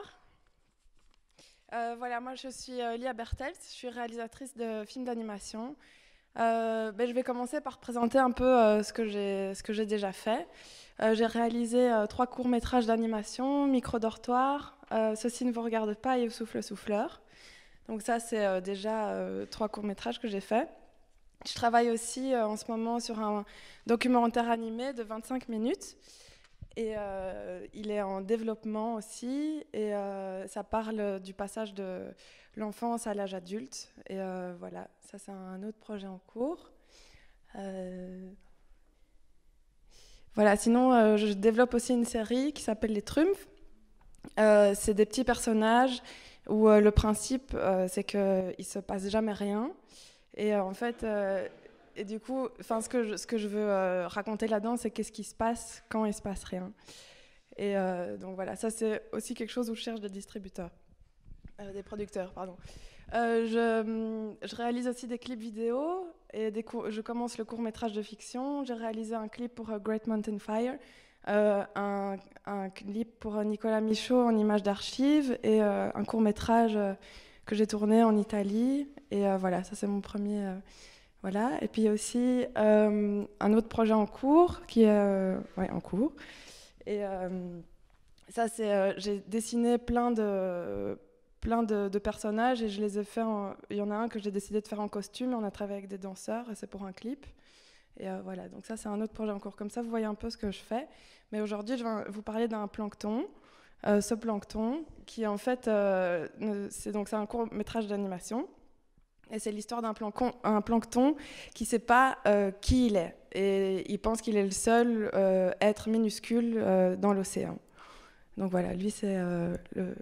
Voilà, moi je suis Lia Bertels, je suis réalisatrice de films d'animation. Je vais commencer par présenter un peu ce que j'ai déjà fait. J'ai réalisé 3 courts-métrages d'animation, Micro-dortoir, Ceci ne vous regarde pas et Au souffle souffleur. Donc ça, c'est déjà 3 courts-métrages que j'ai faits. Je travaille aussi en ce moment sur un documentaire animé de 25 minutes. Et il est en développement aussi, et ça parle du passage de l'enfance à l'âge adulte. Et voilà, ça c'est un autre projet en cours. Voilà, sinon je développe aussi une série qui s'appelle Les Trumpfs. C'est des petits personnages où le principe c'est qu'il ne se passe jamais rien. Et en fait... Et du coup, ce que je veux raconter là-dedans, c'est qu'est-ce qui se passe quand il ne se passe rien. Et donc voilà, ça c'est aussi quelque chose où je cherche des distributeurs, des producteurs, pardon. Je réalise aussi des clips vidéo et je commence le court-métrage de fiction. J'ai réalisé un clip pour Great Mountain Fire, un clip pour Nicolas Michaud en images d'archives et un court-métrage que j'ai tourné en Italie. Et voilà, ça c'est mon premier... Voilà. Et puis aussi un autre projet en cours qui est en cours. Et ça, c'est j'ai dessiné plein de personnages et je les ai fait. Il y en a un que j'ai décidé de faire en costume. Et on a travaillé avec des danseurs et c'est pour un clip. Et voilà. Donc ça, c'est un autre projet en cours. Comme ça, vous voyez un peu ce que je fais. Mais aujourd'hui, je vais vous parler d'un plancton. Ce plancton, qui en fait, c'est un court métrage d'animation. Et c'est l'histoire d'un plancton qui ne sait pas qui il est. Et il pense qu'il est le seul être minuscule dans l'océan. Donc voilà, lui, c'est...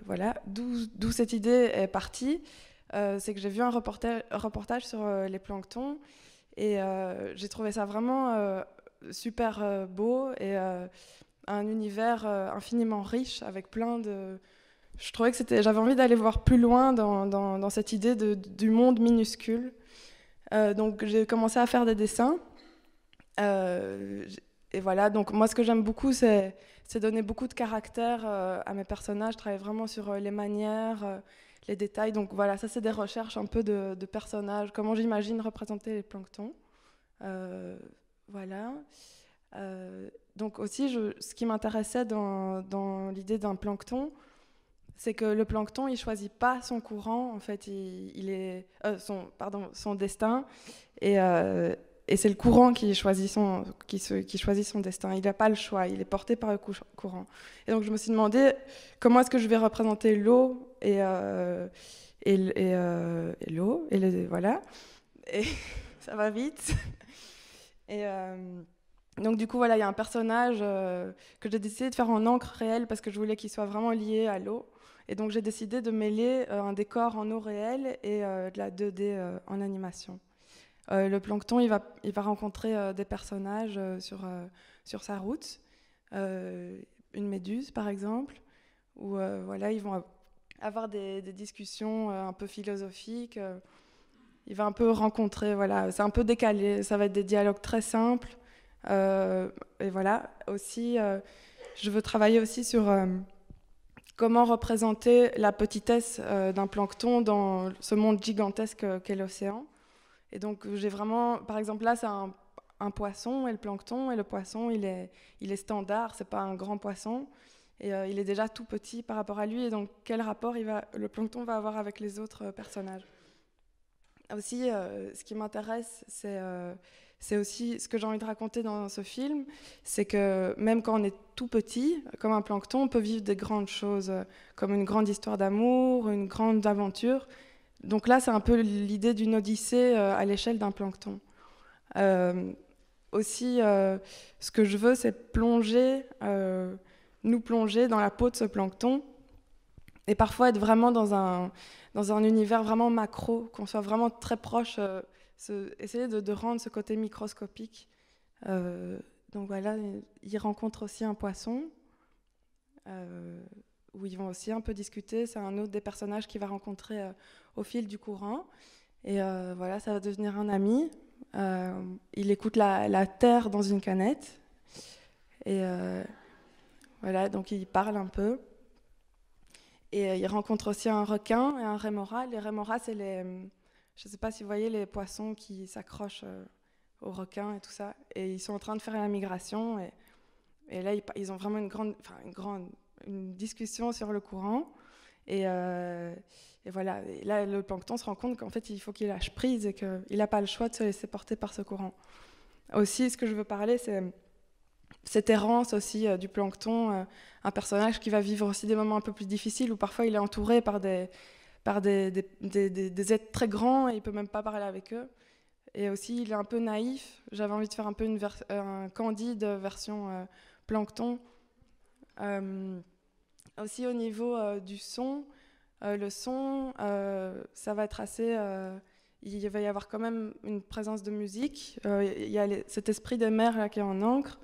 voilà. D'où cette idée est partie. C'est que j'ai vu un reportage sur les planctons. Et j'ai trouvé ça vraiment super beau. Et un univers infiniment riche avec plein de... Je trouvais que j'avais envie d'aller voir plus loin dans cette idée du monde minuscule. Donc j'ai commencé à faire des dessins. Et voilà, donc moi ce que j'aime beaucoup, c'est donner beaucoup de caractère à mes personnages. Je travaille vraiment sur les manières, les détails. Donc voilà, ça c'est des recherches un peu de personnages, comment j'imagine représenter les planctons. Voilà. Donc aussi, ce qui m'intéressait dans l'idée d'un plancton, c'est que le plancton, il choisit pas son courant, en fait, son destin, et c'est le courant qui choisit son destin. Il n'a pas le choix, il est porté par le courant. Et donc je me suis demandé comment est-ce que je vais représenter l'eau et l'eau, voilà, et ça va vite. Et donc du coup, voilà, il y a un personnage que j'ai décidé de faire en encre réelle parce que je voulais qu'il soit vraiment lié à l'eau. Et donc j'ai décidé de mêler un décor en eau réelle et de la 2D en animation. Le plancton, il va rencontrer des personnages sur sa route, une méduse par exemple, où voilà, ils vont avoir des discussions un peu philosophiques. Il va un peu rencontrer, voilà, c'est un peu décalé, ça va être des dialogues très simples. Et voilà, aussi, je veux travailler aussi sur comment représenter la petitesse d'un plancton dans ce monde gigantesque qu'est l'océan. Et donc j'ai vraiment, par exemple là c'est un poisson et le plancton, et le poisson il est standard, c'est pas un grand poisson, et il est déjà tout petit par rapport à lui, et donc quel rapport le plancton va avoir avec les autres personnages. Aussi, ce qui m'intéresse, c'est aussi ce que j'ai envie de raconter dans ce film, c'est que même quand on est tout petit, comme un plancton, on peut vivre des grandes choses, comme une grande histoire d'amour, une grande aventure. Donc là, c'est un peu l'idée d'une odyssée à l'échelle d'un plancton. Aussi, ce que je veux, c'est nous plonger dans la peau de ce plancton, et parfois être vraiment dans un univers vraiment macro, qu'on soit vraiment très proche, essayer de rendre ce côté microscopique. Donc voilà, ils rencontrent aussi un poisson, où ils vont aussi un peu discuter. C'est un autre des personnages qu'il va rencontrer au fil du courant. Et voilà, ça va devenir un ami. Il écoute la terre dans une canette. Et voilà, donc il parle un peu. Et il rencontre aussi un requin et un rémora. Les rémoras, c'est les... Je ne sais pas si vous voyez les poissons qui s'accrochent aux requins et tout ça. Et ils sont en train de faire la migration. Et là, ils ont vraiment une discussion sur le courant. Et voilà. Et là, le plancton se rend compte qu'en fait, il faut qu'il lâche prise et qu'il n'a pas le choix de se laisser porter par ce courant. Aussi, ce que je veux parler, c'est cette errance aussi du plancton, un personnage qui va vivre aussi des moments un peu plus difficiles où parfois il est entouré par des êtres très grands et il ne peut même pas parler avec eux. Et aussi, il est un peu naïf. J'avais envie de faire un peu un Candide version plancton. Aussi, au niveau du son, le son, ça va être assez... il va y avoir quand même une présence de musique. Il y a cet esprit des mers là, qui est en encre.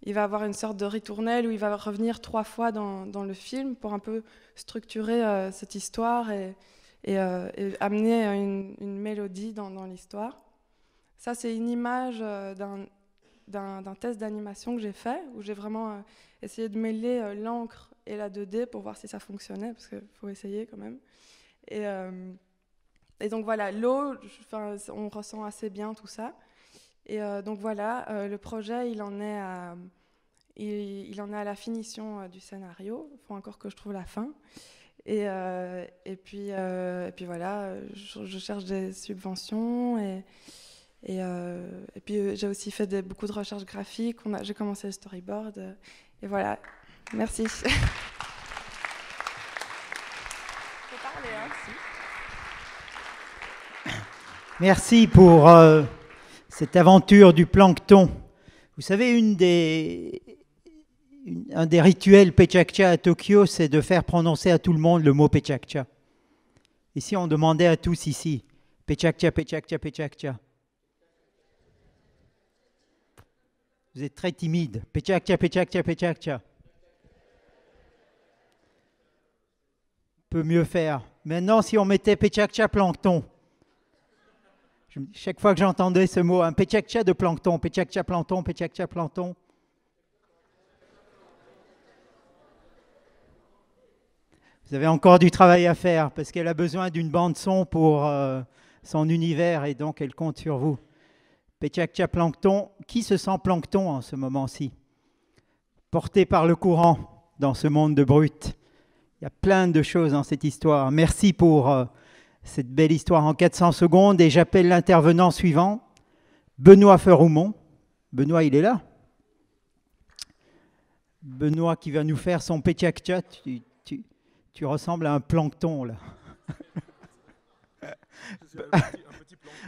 Il va avoir une sorte de ritournelle où il va revenir 3 fois dans le film pour un peu structurer cette histoire et amener une mélodie dans l'histoire. Ça, c'est une image d'un test d'animation que j'ai fait, où j'ai vraiment essayé de mêler l'encre et la 2D pour voir si ça fonctionnait, parce qu'il faut essayer quand même. Et donc voilà, l'eau, on ressent assez bien tout ça. Et donc voilà, le projet, il en est à la finition du scénario. Il faut encore que je trouve la fin. Et puis voilà, je cherche des subventions. Et puis j'ai aussi fait beaucoup de recherches graphiques. J'ai commencé le storyboard. Et voilà, merci. Je peux parler, hein, si. Merci pour cette aventure du plancton. Vous savez, un des rituels Pechakcha à Tokyo, c'est de faire prononcer à tout le monde le mot Pechakcha. Ici, on demandait à tous ici, Pechakcha, Pechakcha, Pechakcha. Vous êtes très timide. Pechakcha, Pechakcha, Pechakcha. Peut mieux faire. Maintenant, si on mettait Pechakcha plancton. Chaque fois que j'entendais ce mot, un Pechakcha de plancton, Pechakcha plancton, Pechakcha plancton. Vous avez encore du travail à faire parce qu'elle a besoin d'une bande-son pour son univers et donc elle compte sur vous. Pechakcha plancton, qui se sent plancton en ce moment-ci? Porté par le courant dans ce monde de brutes. Il y a plein de choses dans cette histoire. Merci pour cette belle histoire en 400 secondes et j'appelle l'intervenant suivant, Benoît Feroumont. Benoît, il est là. Benoît qui va nous faire son Pechakcha. Tu ressembles à un plancton, là.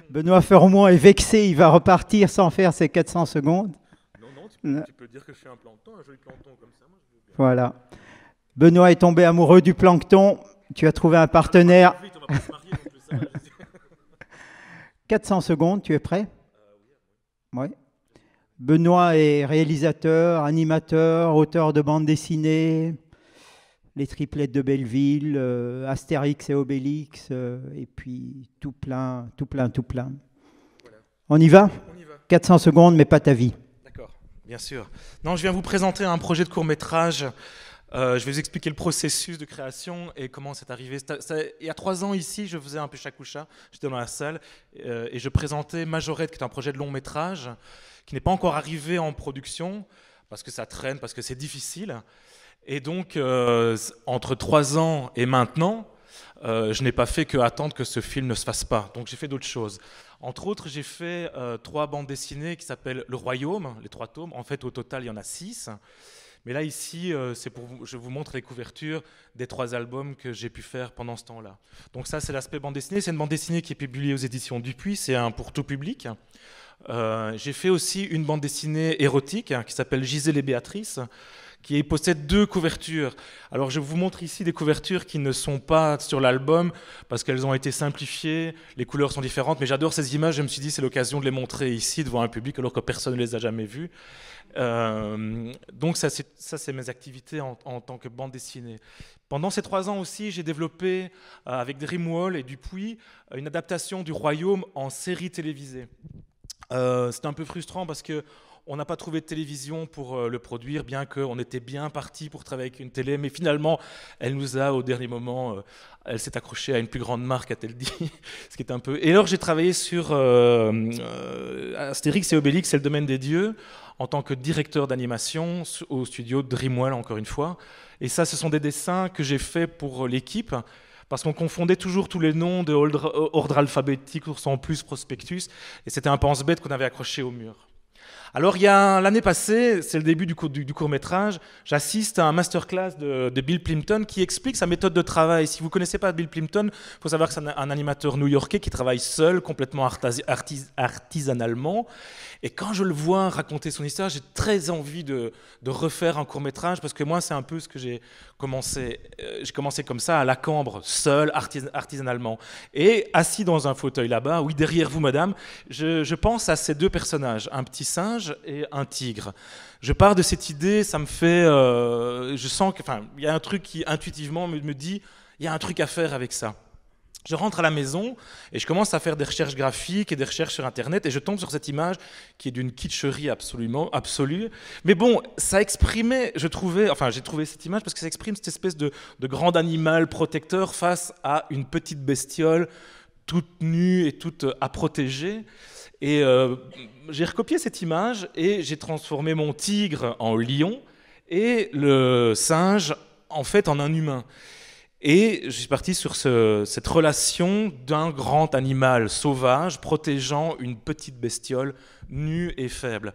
Benoît Feroumont est vexé, il va repartir sans faire ses 400 secondes. Non, tu peux dire que je suis un plancton, un joli plancton comme ça. Moi, je veux bien. Voilà. Benoît est tombé amoureux du plancton. Tu as trouvé un partenaire. Vite, on va pas se marier, donc ça va, 400 secondes, tu es prêt? Oui. Benoît est réalisateur, animateur, auteur de bande dessinée, Les Triplettes de Belleville, Astérix et Obélix, et puis tout plein. Voilà. On y va? On y va. 400 secondes, mais pas ta vie. D'accord, bien sûr. Non, je viens vous présenter un projet de court-métrage. Je vais vous expliquer le processus de création et comment c'est arrivé. Il y a 3 ans ici, je faisais un peu Shakusha, j'étais dans la salle et je présentais Majorette, qui est un projet de long-métrage, qui n'est pas encore arrivé en production, parce que ça traîne, parce que c'est difficile. Et donc, entre 3 ans et maintenant, je n'ai pas fait que attendre que ce film ne se fasse pas. Donc j'ai fait d'autres choses. Entre autres, j'ai fait 3 bandes dessinées qui s'appellent Le Royaume, les 3 tomes. En fait, au total, il y en a 6. Mais là, ici, je vous montre les couvertures des 3 albums que j'ai pu faire pendant ce temps-là. Donc ça, c'est l'aspect bande dessinée. C'est une bande dessinée qui est publiée aux éditions Dupuis. C'est un pour tout public. J'ai fait aussi une bande dessinée érotique qui s'appelle Gisèle et Béatrice, qui possède 2 couvertures. Alors je vous montre ici des couvertures qui ne sont pas sur l'album parce qu'elles ont été simplifiées, les couleurs sont différentes, mais j'adore ces images, je me suis dit c'est l'occasion de les montrer ici devant un public alors que personne ne les a jamais vues. Donc ça c'est mes activités en tant que bande dessinée. Pendant ces 3 ans aussi, j'ai développé avec Dreamwall et Dupuis une adaptation du Royaume en série télévisée. C'était un peu frustrant parce que on n'a pas trouvé de télévision pour le produire, bien qu'on était bien parti pour travailler avec une télé, mais finalement, elle nous a, au dernier moment, elle s'est accrochée à une plus grande marque, a-t-elle dit, ce qui est un peu... Et alors, j'ai travaillé sur Astérix et Obélix et le domaine des dieux, en tant que directeur d'animation au studio Dreamwell, encore une fois. Et ça, ce sont des dessins que j'ai faits pour l'équipe, parce qu'on confondait toujours tous les noms de ordre alphabétique, Ours en plus, Prospectus, et c'était un pense-bête qu'on avait accroché au mur. Alors, l'année passée, c'est le début du court-métrage, j'assiste à un masterclass de Bill Plympton qui explique sa méthode de travail. Si vous ne connaissez pas Bill Plympton, il faut savoir que c'est un animateur new-yorkais qui travaille seul, complètement artisanalement. Et quand je le vois raconter son histoire, j'ai très envie de refaire un court-métrage, parce que moi, c'est un peu ce que j'ai commencé. J'ai commencé comme ça, à la cambre, seul, artisanalement. Et assis dans un fauteuil là-bas, oui, derrière vous, madame, je pense à ces deux personnages, un petit singe et un tigre. Je pars de cette idée, ça me fait... je sens qu'il y a un truc qui, intuitivement, me dit, il y a un truc à faire avec ça. Je rentre à la maison et je commence à faire des recherches graphiques et des recherches sur Internet et je tombe sur cette image qui est d'une kitscherie absolue. Mais bon, ça exprimait, j'ai trouvé cette image parce que ça exprime cette espèce de grand animal protecteur face à une petite bestiole toute nue et toute à protéger. Et j'ai recopié cette image et j'ai transformé mon tigre en lion et le singe en fait en un humain. Et je suis parti sur cette relation d'un grand animal sauvage protégeant une petite bestiole nue et faible.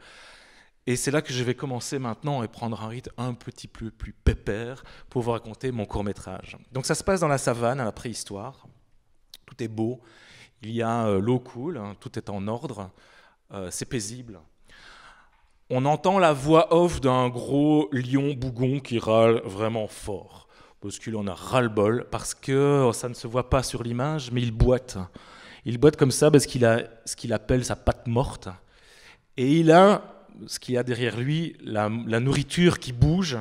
Et c'est là que je vais commencer maintenant et prendre un rythme un petit peu plus pépère pour vous raconter mon court-métrage. Donc ça se passe dans la savane, à la préhistoire. Tout est beau, il y a l'eau coule, hein, tout est en ordre, c'est paisible. On entend la voix off d'un gros lion bougon qui râle vraiment fort. Parce qu'il en a ras-le-bol, parce que ça ne se voit pas sur l'image, mais il boite. Il boite comme ça parce qu'il a ce qu'il appelle sa patte morte. Et il a, ce qu'il y a derrière lui, la nourriture qui bouge,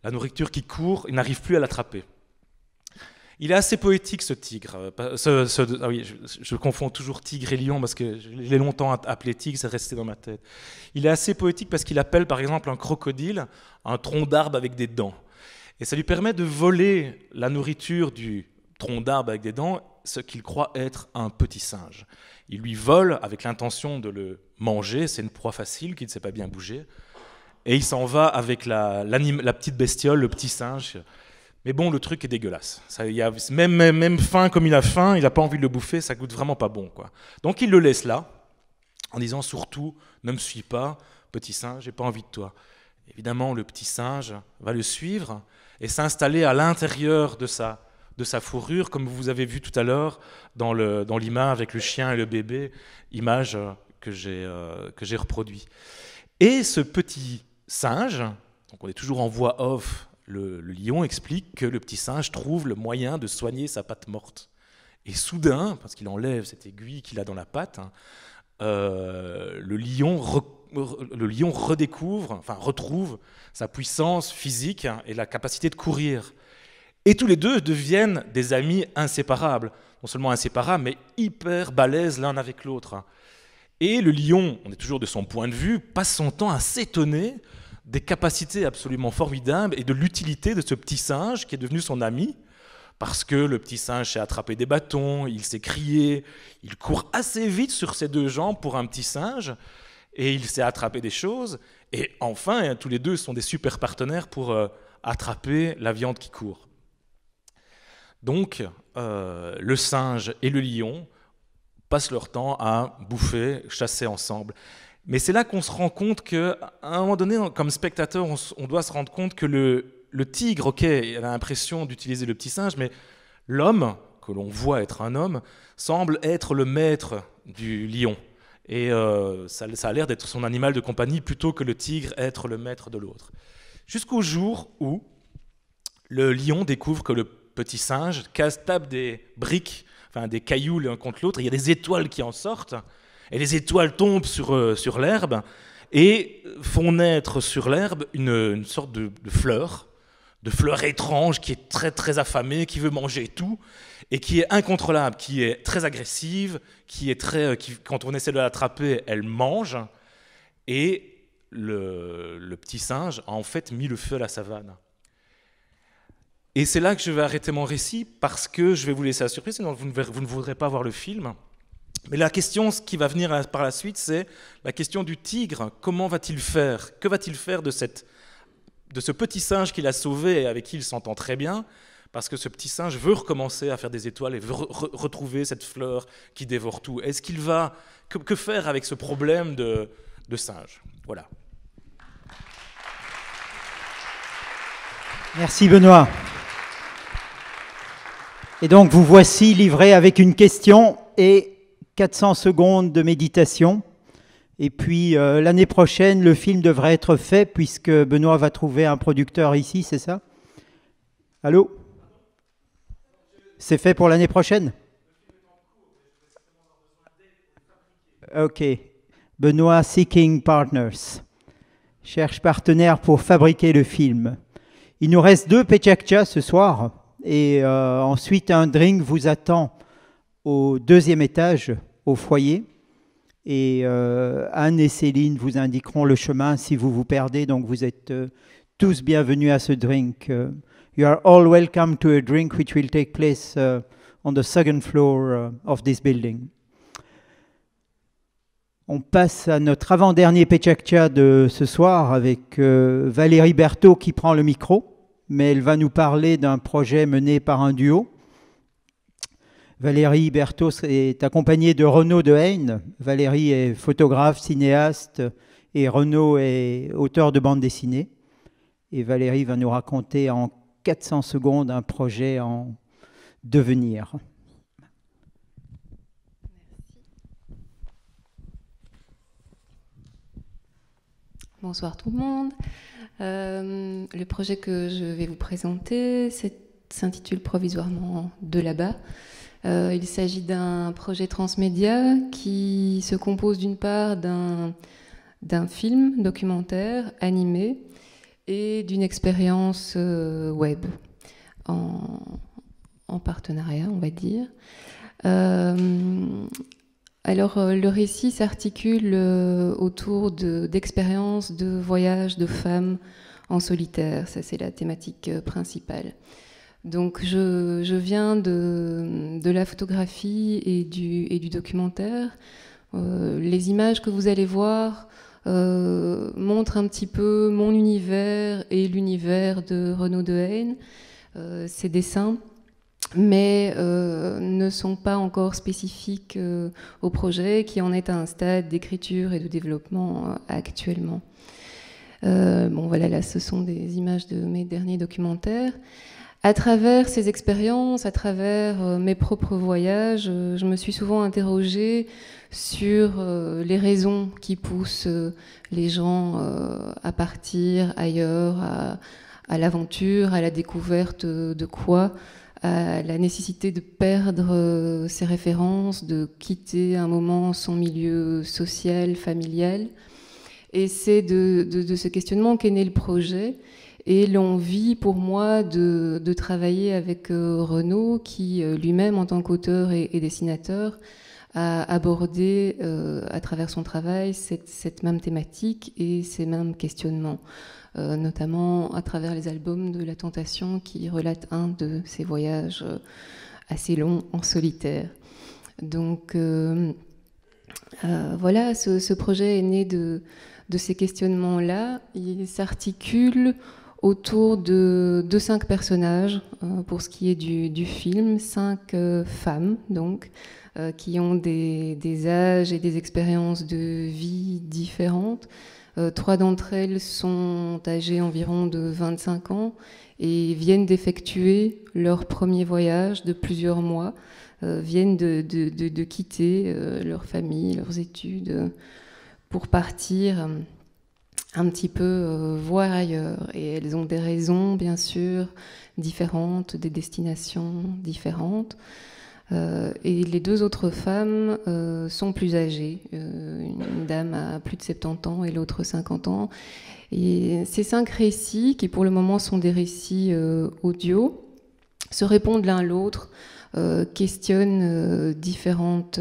la nourriture qui court, il n'arrive plus à l'attraper. Il est assez poétique, ce tigre. Ah oui, je confonds toujours tigre et lion, parce que je l'ai longtemps appelé tigre, c'est resté dans ma tête. Il est assez poétique parce qu'il appelle, par exemple, un crocodile un tronc d'arbre avec des dents. Et ça lui permet de voler la nourriture du tronc d'arbre avec des dents, ce qu'il croit être un petit singe. Il lui vole avec l'intention de le manger, c'est une proie facile qui ne sait pas bien bouger, et il s'en va avec la petite bestiole, le petit singe. Mais bon, le truc est dégueulasse. Même faim comme il a faim, il n'a pas envie de le bouffer, ça goûte vraiment pas bon, quoi. Donc il le laisse là, en disant surtout, ne me suis pas, petit singe, j'ai pas envie de toi. Évidemment, le petit singe va le suivre et s'installer à l'intérieur de sa fourrure, comme vous avez vu tout à l'heure dans l'image avec le chien et le bébé, image que j'ai reproduit. Et ce petit singe, donc on est toujours en voix off, le lion explique que le petit singe trouve le moyen de soigner sa patte morte. Et soudain, parce qu'il enlève cette aiguille qu'il a dans la patte, le lion retrouve sa puissance physique et la capacité de courir. Et tous les deux deviennent des amis inséparables. Non seulement inséparables, mais hyper balèzes l'un avec l'autre. Et le lion, on est toujours de son point de vue, passe son temps à s'étonner des capacités absolument formidables et de l'utilité de ce petit singe qui est devenu son ami, parce que le petit singe sait attraper des bâtons, il sait crier, il court assez vite sur ses deux jambes pour un petit singe, et il sait attraper des choses, et enfin, tous les deux sont des super partenaires pour attraper la viande qui court. Donc, le singe et le lion passent leur temps à bouffer, chasser ensemble. Mais c'est là qu'on se rend compte qu'à un moment donné, comme spectateur, on doit se rendre compte que le tigre, ok, il a l'impression d'utiliser le petit singe, mais l'homme, que l'on voit être un homme, semble être le maître du lion. Et ça a l'air d'être son animal de compagnie plutôt que le tigre être le maître de l'autre. Jusqu'au jour où le lion découvre que le petit singe tape des briques, enfin des cailloux l'un contre l'autre, il y a des étoiles qui en sortent, et les étoiles tombent sur l'herbe et font naître sur l'herbe une sorte de fleur étrange qui est très très affamée, qui veut manger tout et qui est incontrôlable, qui est très agressive, qui, quand on essaie de l'attraper, elle mange. Et le petit singe a en fait mis le feu à la savane. Et c'est là que je vais arrêter mon récit, parce que je vais vous laisser la surprise, sinon vous ne voudrez pas voir le film. Mais la question, ce qui va venir par la suite, c'est la question du tigre. Comment va-t-il faire? Que va-t-il faire de ce petit singe qu'il a sauvé et avec qui il s'entend très bien? Parce que ce petit singe veut recommencer à faire des étoiles et veut retrouver cette fleur qui dévore tout. Est-ce qu'il va... Que faire avec ce problème de singe? Voilà. Merci Benoît. Et donc vous voici livré avec une question et 400 secondes de méditation. Et puis l'année prochaine, le film devrait être fait puisque Benoît va trouver un producteur ici, c'est ça? Allô? C'est fait pour l'année prochaine? Ok. Benoît Seeking Partners cherche partenaire pour fabriquer le film. Il nous reste 2 pechakcha ce soir et ensuite un drink vous attend au 2e étage, au foyer. Et Anne et Céline vous indiqueront le chemin si vous vous perdez. Donc vous êtes tous bienvenus à ce drink. You are all welcome to a drink which will take place on the 2nd floor of this building. On passe à notre avant-dernier pechakcha de ce soir avec Valérie Berthaud qui prend le micro, mais elle va nous parler d'un projet mené par un duo. Valérie Berthaud est accompagnée de Renaud Dehaene. Valérie est photographe, cinéaste et Renaud est auteur de bande dessinée. Et Valérie va nous raconter en 400 secondes un projet en devenir. Bonsoir tout le monde. Le projet que je vais vous présenter s'intitule provisoirement De là-bas. Il s'agit d'un projet transmédia qui se compose d'une part d'un film documentaire animé et d'une expérience web en partenariat, on va dire. Alors, le récit s'articule autour d'expériences de voyage de femmes en solitaire. Ça, c'est la thématique principale. Donc, je viens de la photographie et du documentaire. Les images que vous allez voir montrent un petit peu mon univers et l'univers de Renaud Dehaene. Ces dessins, mais ne sont pas encore spécifiques au projet, qui en est à un stade d'écriture et de développement actuellement. Bon, voilà, là, ce sont des images de mes derniers documentaires. À travers ces expériences, à travers mes propres voyages, je me suis souvent interrogée sur les raisons qui poussent les gens à partir ailleurs, à l'aventure, à la découverte de quoi, à la nécessité de perdre ses références, de quitter un moment son milieu social, familial. Et c'est de ce questionnement qu'est né le projet et l'envie pour moi de travailler avec Renaud, qui lui-même, en tant qu'auteur et dessinateur, a abordé à travers son travail cette même thématique et ces mêmes questionnements, notamment à travers les albums de La Tentation, qui relatent un de ses voyages assez longs en solitaire. Donc voilà, ce projet est né de ces questionnements-là. Il s'articule autour de 5 personnages, pour ce qui est du film, 5 femmes, donc, qui ont des âges et des expériences de vie différentes. 3 d'entre elles sont âgées environ de 25 ans et viennent d'effectuer leur premier voyage de plusieurs mois, viennent de quitter leur famille, leurs études, pour partir un petit peu voir ailleurs. Et elles ont des raisons, bien sûr, différentes, des destinations différentes. Et les 2 autres femmes sont plus âgées. Une dame a plus de 70 ans et l'autre 50 ans. Et ces 5 récits, qui pour le moment sont des récits audio, se répondent l'un l'autre, questionnent différentes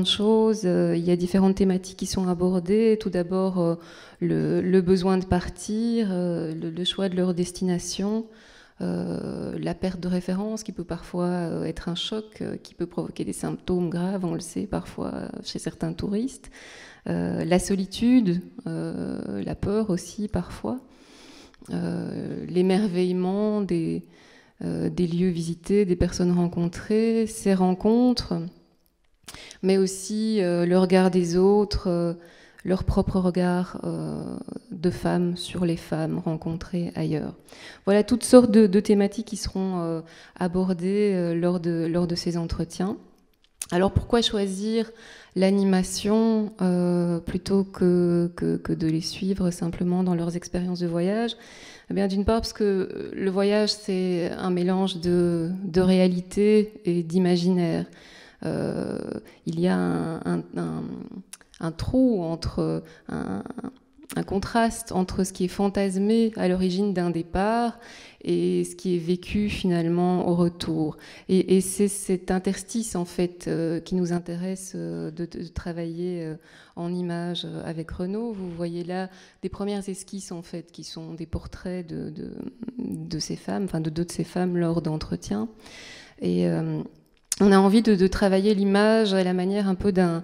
choses. Il y a différentes thématiques qui sont abordées. Tout d'abord, le besoin de partir, le choix de leur destination, la perte de référence qui peut parfois être un choc, qui peut provoquer des symptômes graves, on le sait parfois chez certains touristes. La solitude, la peur aussi parfois, l'émerveillement des lieux visités, des personnes rencontrées, ces rencontres, mais aussi le regard des autres, leur propre regard de femmes sur les femmes rencontrées ailleurs. Voilà toutes sortes de thématiques qui seront abordées lors de ces entretiens. Alors pourquoi choisir l'animation plutôt que de les suivre simplement dans leurs expériences de voyage ? Eh bien, d'une part parce que le voyage, c'est un mélange de réalité et d'imaginaire. Il y a un trou entre un contraste entre ce qui est fantasmé à l'origine d'un départ et ce qui est vécu finalement au retour. Et c'est cet interstice en fait qui nous intéresse de travailler en images avec Renaud. Vous voyez là des premières esquisses en fait qui sont des portraits de ces femmes, enfin de deux de ces femmes lors d'entretiens. Et on a envie de travailler l'image à la manière un peu d'un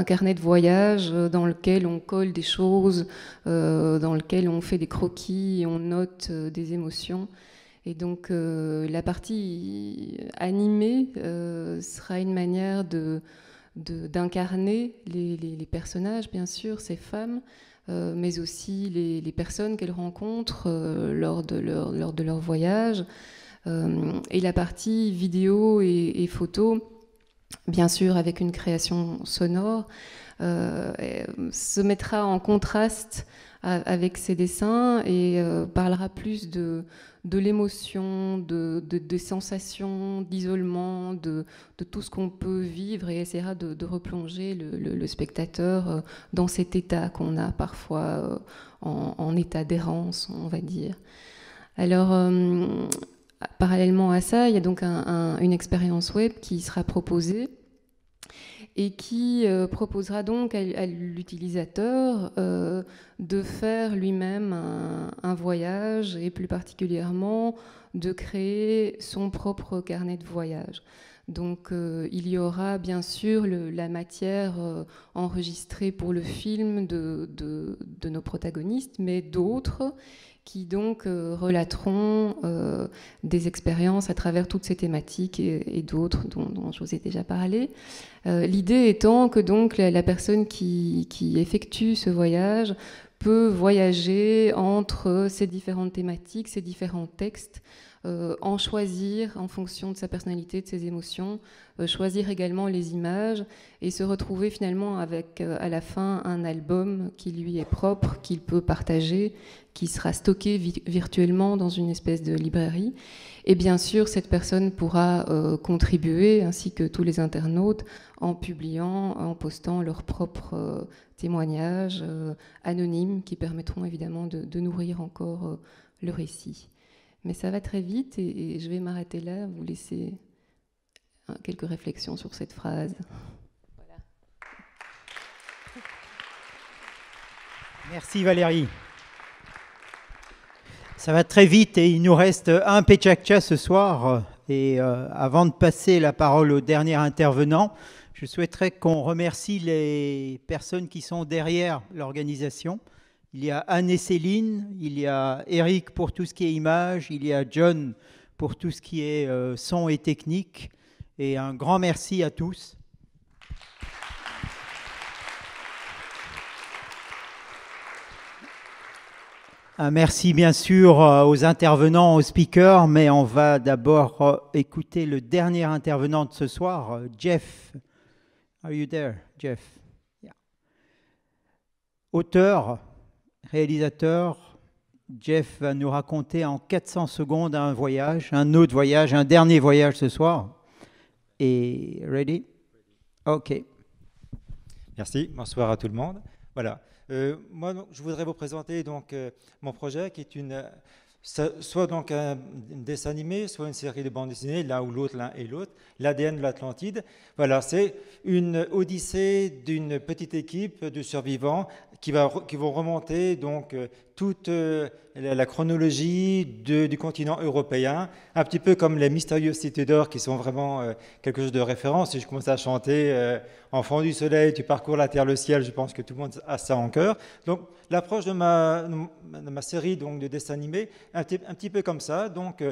carnet de voyage dans lequel on colle des choses, dans lequel on fait des croquis, on note des émotions. Et donc la partie animée sera une manière d'incarner les personnages, bien sûr, ces femmes, mais aussi les personnes qu'elles rencontrent lors de leur voyage. Et la partie vidéo et photo, bien sûr avec une création sonore, se mettra en contraste avec ces dessins et parlera plus de l'émotion, des sensations d'isolement, de tout ce qu'on peut vivre et essaiera de replonger le spectateur dans cet état qu'on a parfois en état d'errance, on va dire. Alors, parallèlement à ça, il y a donc une expérience web qui sera proposée et qui proposera donc à l'utilisateur de faire lui-même un voyage et plus particulièrement de créer son propre carnet de voyage. Donc il y aura bien sûr la matière enregistrée pour le film de nos protagonistes, mais d'autres qui donc relateront des expériences à travers toutes ces thématiques et d'autres dont je vous ai déjà parlé. L'idée étant que donc la personne qui effectue ce voyage peut voyager entre ces différentes thématiques, ces différents textes, en choisir en fonction de sa personnalité, de ses émotions, choisir également les images et se retrouver finalement avec à la fin un album qui lui est propre, qu'il peut partager, qui sera stocké virtuellement dans une espèce de librairie. Et bien sûr, cette personne pourra contribuer, ainsi que tous les internautes, en publiant, en postant leurs propres témoignages anonymes qui permettront évidemment de nourrir encore le récit. Mais ça va très vite et je vais m'arrêter là, vous laisser quelques réflexions sur cette phrase. Voilà. Merci Valérie. Ça va très vite et il nous reste un Pechakcha ce soir. Et avant de passer la parole au dernier intervenant, je souhaiterais qu'on remercie les personnes qui sont derrière l'organisation. Il y a Anne et Céline, il y a Eric pour tout ce qui est image, il y a John pour tout ce qui est son et technique. Et un grand merci à tous. Un merci bien sûr aux intervenants, aux speakers, mais on va d'abord écouter le dernier intervenant de ce soir, Jeff. Are you there, Jeff? Yeah. Auteur, réalisateur, Jeff va nous raconter en 400 secondes un voyage, un autre voyage, un dernier voyage ce soir. Et ready? OK. Merci, bonsoir à tout le monde. Voilà. Moi, je voudrais vous présenter donc mon projet qui est soit donc un dessin animé, soit une série de bandes dessinées, l'un ou l'autre, l'un et l'autre, l'ADN de l'Atlantide. Voilà, c'est une odyssée d'une petite équipe de survivants qui vont remonter donc toute la chronologie du continent européen, un petit peu comme les Mystérieuses Cités d'Or qui sont vraiment quelque chose de référence. Si je commence à chanter Enfant du soleil, tu parcours la terre, le ciel, je pense que tout le monde a ça en cœur. Donc l'approche de ma série donc, de dessins animés, un petit peu comme ça. Donc,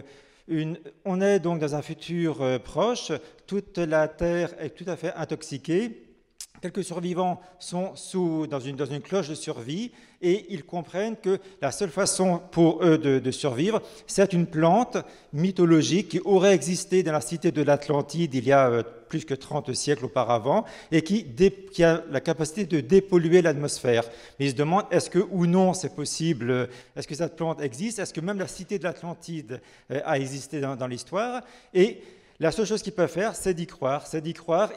on est donc dans un futur proche, toute la Terre est tout à fait intoxiquée. Quelques survivants sont dans une cloche de survie et ils comprennent que la seule façon pour eux de survivre, c'est une plante mythologique qui aurait existé dans la cité de l'Atlantide il y a plus que 30 siècles auparavant et qui a la capacité de dépolluer l'atmosphère. Mais ils se demandent est-ce que ou non c'est possible, est-ce que cette plante existe, est-ce que même la cité de l'Atlantide a existé dans l'histoire. Et la seule chose qu'ils peuvent faire, c'est d'y croire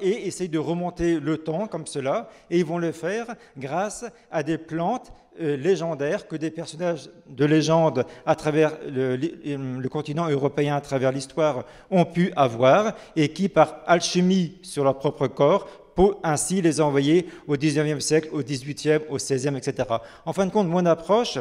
et essayer de remonter le temps comme cela. Et ils vont le faire grâce à des plantes légendaires que des personnages de légende à travers le continent européen, à travers l'histoire, ont pu avoir et qui, par alchimie sur leur propre corps, pour ainsi les envoyer au XIXe siècle, au XVIIIe, au XVIe, etc. En fin de compte, mon approche,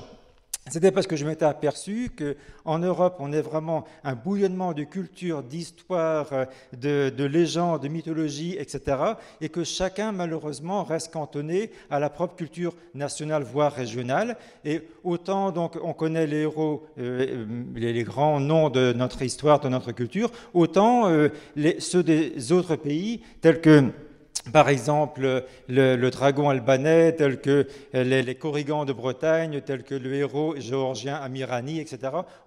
c'était parce que je m'étais aperçu qu'en Europe, on est vraiment un bouillonnement de culture, d'histoire, de légendes, de mythologie, etc. Et que chacun, malheureusement, reste cantonné à la propre culture nationale, voire régionale. Et autant donc on connaît les héros, les grands noms de notre histoire, de notre culture, autant ceux des autres pays, tels que par exemple le dragon albanais, tel que les Korrigans de Bretagne, tel que le héros géorgien Amirani, etc.,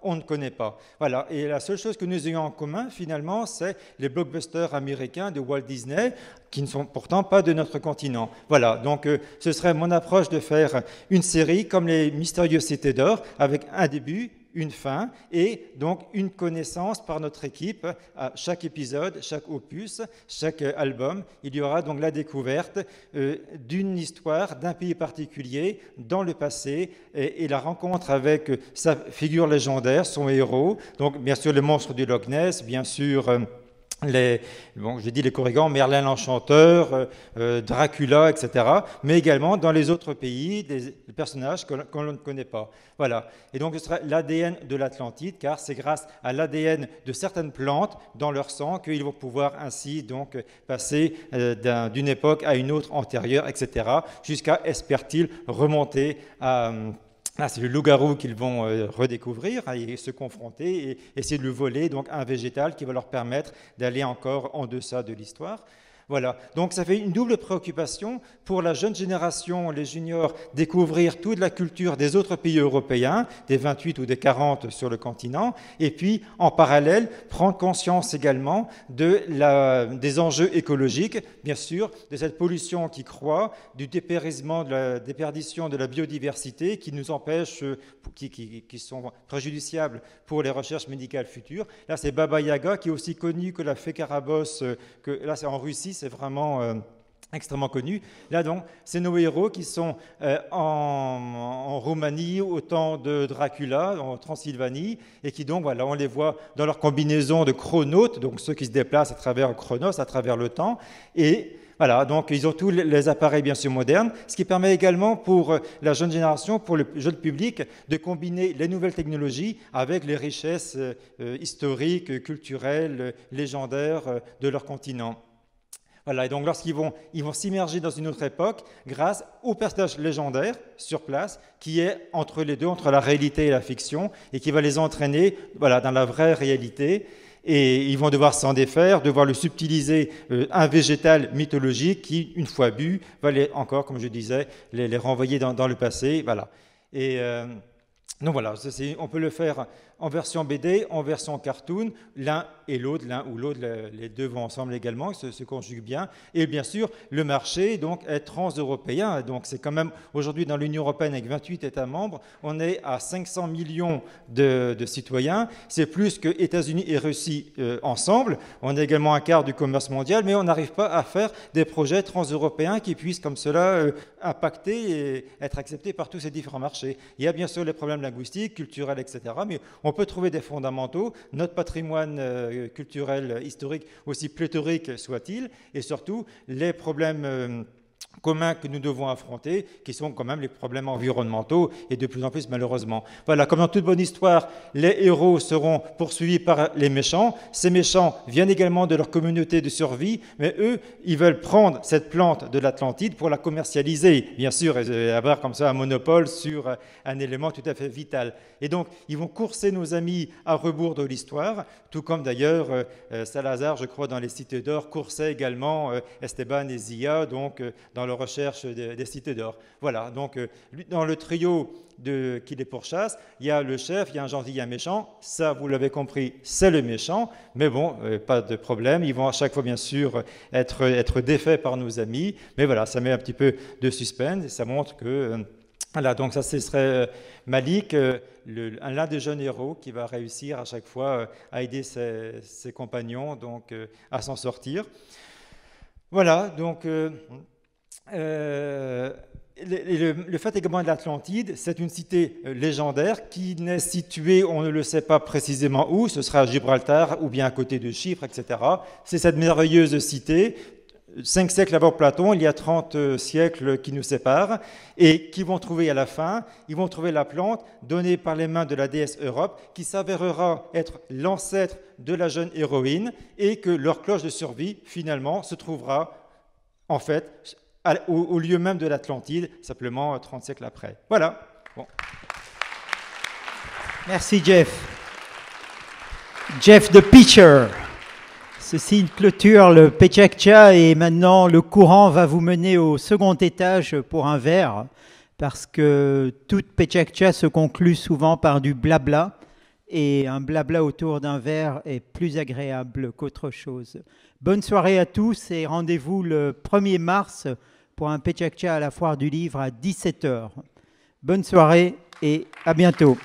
on ne connaît pas. Voilà. Et la seule chose que nous ayons en commun, finalement, c'est les blockbusters américains de Walt Disney, qui ne sont pourtant pas de notre continent. Voilà, donc ce serait mon approche de faire une série comme les Mystérieuses Cités d'Or, avec un début, une fin et donc une connaissance par notre équipe à chaque épisode, chaque opus, chaque album. Il y aura donc la découverte d'une histoire d'un pays particulier dans le passé et la rencontre avec sa figure légendaire, son héros. Donc bien sûr le monstre du Loch Ness, bien sûr j'ai dit les Korrigans, Merlin l'Enchanteur, Dracula, etc. Mais également dans les autres pays, des personnages qu'on ne connaît pas. Voilà. Et donc ce sera l'ADN de l'Atlantide, car c'est grâce à l'ADN de certaines plantes dans leur sang qu'ils vont pouvoir ainsi donc passer d'une époque à une autre antérieure, etc. Jusqu'à, espèrent-ils, remonter à... c'est le loup-garou qu'ils vont redécouvrir et se confronter et essayer de lui voler donc un végétal qui va leur permettre d'aller encore en deçà de l'histoire. Voilà, donc ça fait une double préoccupation pour la jeune génération, les juniors, découvrir toute la culture des autres pays européens, des 28 ou des 40 sur le continent, et puis en parallèle, prendre conscience également des enjeux écologiques, bien sûr, de cette pollution qui croît, du dépérissement, de la déperdition de la biodiversité qui nous empêche, qui sont préjudiciables pour les recherches médicales futures. Là, c'est Baba Yaga, qui est aussi connu que la fée Carabosse, que là, c'est en Russie, c'est vraiment extrêmement connu. Là, donc, c'est nos héros qui sont en Roumanie au temps de Dracula, en Transylvanie, et qui donc, voilà, on les voit dans leur combinaison de chronautes, donc ceux qui se déplacent à travers Chronos, à travers le temps, et voilà, donc ils ont tous les appareils bien sûr modernes, ce qui permet également pour la jeune génération, pour le jeune public, de combiner les nouvelles technologies avec les richesses historiques, culturelles, légendaires de leur continent. Voilà, et donc lorsqu'ils vont s'immerger dans une autre époque grâce au personnage légendaire sur place qui est entre les deux, entre la réalité et la fiction, et qui va les entraîner voilà, dans la vraie réalité. Et ils vont devoir s'en défaire, devoir le subtiliser, un végétal mythologique qui, une fois bu, va encore, comme je disais, les renvoyer dans le passé. Voilà. Et donc voilà, on peut le faire en version BD, en version cartoon, l'un et l'autre, l'un ou l'autre, les deux vont ensemble également, se conjuguent bien. Et bien sûr, le marché donc, est trans-européen. Donc c'est quand même, aujourd'hui dans l'Union européenne avec 28 États membres, on est à 500 millions de citoyens. C'est plus que États-Unis et Russie ensemble. On est également un quart du commerce mondial, mais on n'arrive pas à faire des projets trans-européens qui puissent comme cela impacter et être acceptés par tous ces différents marchés. Il y a bien sûr les problèmes linguistiques, culturels, etc. Mais on peut trouver des fondamentaux. Notre patrimoine culturel, historique, aussi pléthorique soit-il, et surtout les problèmes communs que nous devons affronter, qui sont quand même les problèmes environnementaux, et de plus en plus malheureusement. Voilà, comme dans toute bonne histoire, les héros seront poursuivis par les méchants. Ces méchants viennent également de leur communauté de survie, mais eux, ils veulent prendre cette plante de l'Atlantide pour la commercialiser, bien sûr, et avoir comme ça un monopole sur un élément tout à fait vital. Et donc, ils vont courser nos amis à rebours de l'histoire, tout comme d'ailleurs Salazar, je crois, dans les Cités d'Or, coursait également Esteban et Zia, donc dans la recherche des Cités d'Or. Voilà, donc dans le trio qui les pourchasse, il y a le chef, il y a un gentil, il y a un méchant. Ça, vous l'avez compris, c'est le méchant, mais bon, pas de problème. Ils vont à chaque fois, bien sûr, être défaits par nos amis, mais voilà, ça met un petit peu de suspense et ça montre que... voilà, donc ça, ce serait Malik, l'un des jeunes héros qui va réussir à chaque fois à aider ses compagnons donc, à s'en sortir. Voilà, donc... le fait également de l'Atlantide, c'est une cité légendaire qui n'est située, on ne le sait pas précisément où, ce sera à Gibraltar ou bien à côté de Chypre, etc. C'est cette merveilleuse cité, 5 siècles avant Platon, il y a 30 siècles qui nous séparent, et qui vont trouver à la fin, ils vont trouver la plante donnée par les mains de la déesse Europe, qui s'avérera être l'ancêtre de la jeune héroïne, et que leur cloche de survie, finalement, se trouvera, en fait, au lieu même de l'Atlantide, simplement 30 siècles après. Voilà. Bon. Merci Jeff. Jeff the Pitcher. Ceci clôture le Pechakcha et maintenant le courant va vous mener au second étage pour un verre parce que toute Pechakcha se conclut souvent par du blabla et un blabla autour d'un verre est plus agréable qu'autre chose. Bonne soirée à tous et rendez-vous le 1er mars pour un Pechakcha à la Foire du Livre à 17h. Bonne soirée et à bientôt.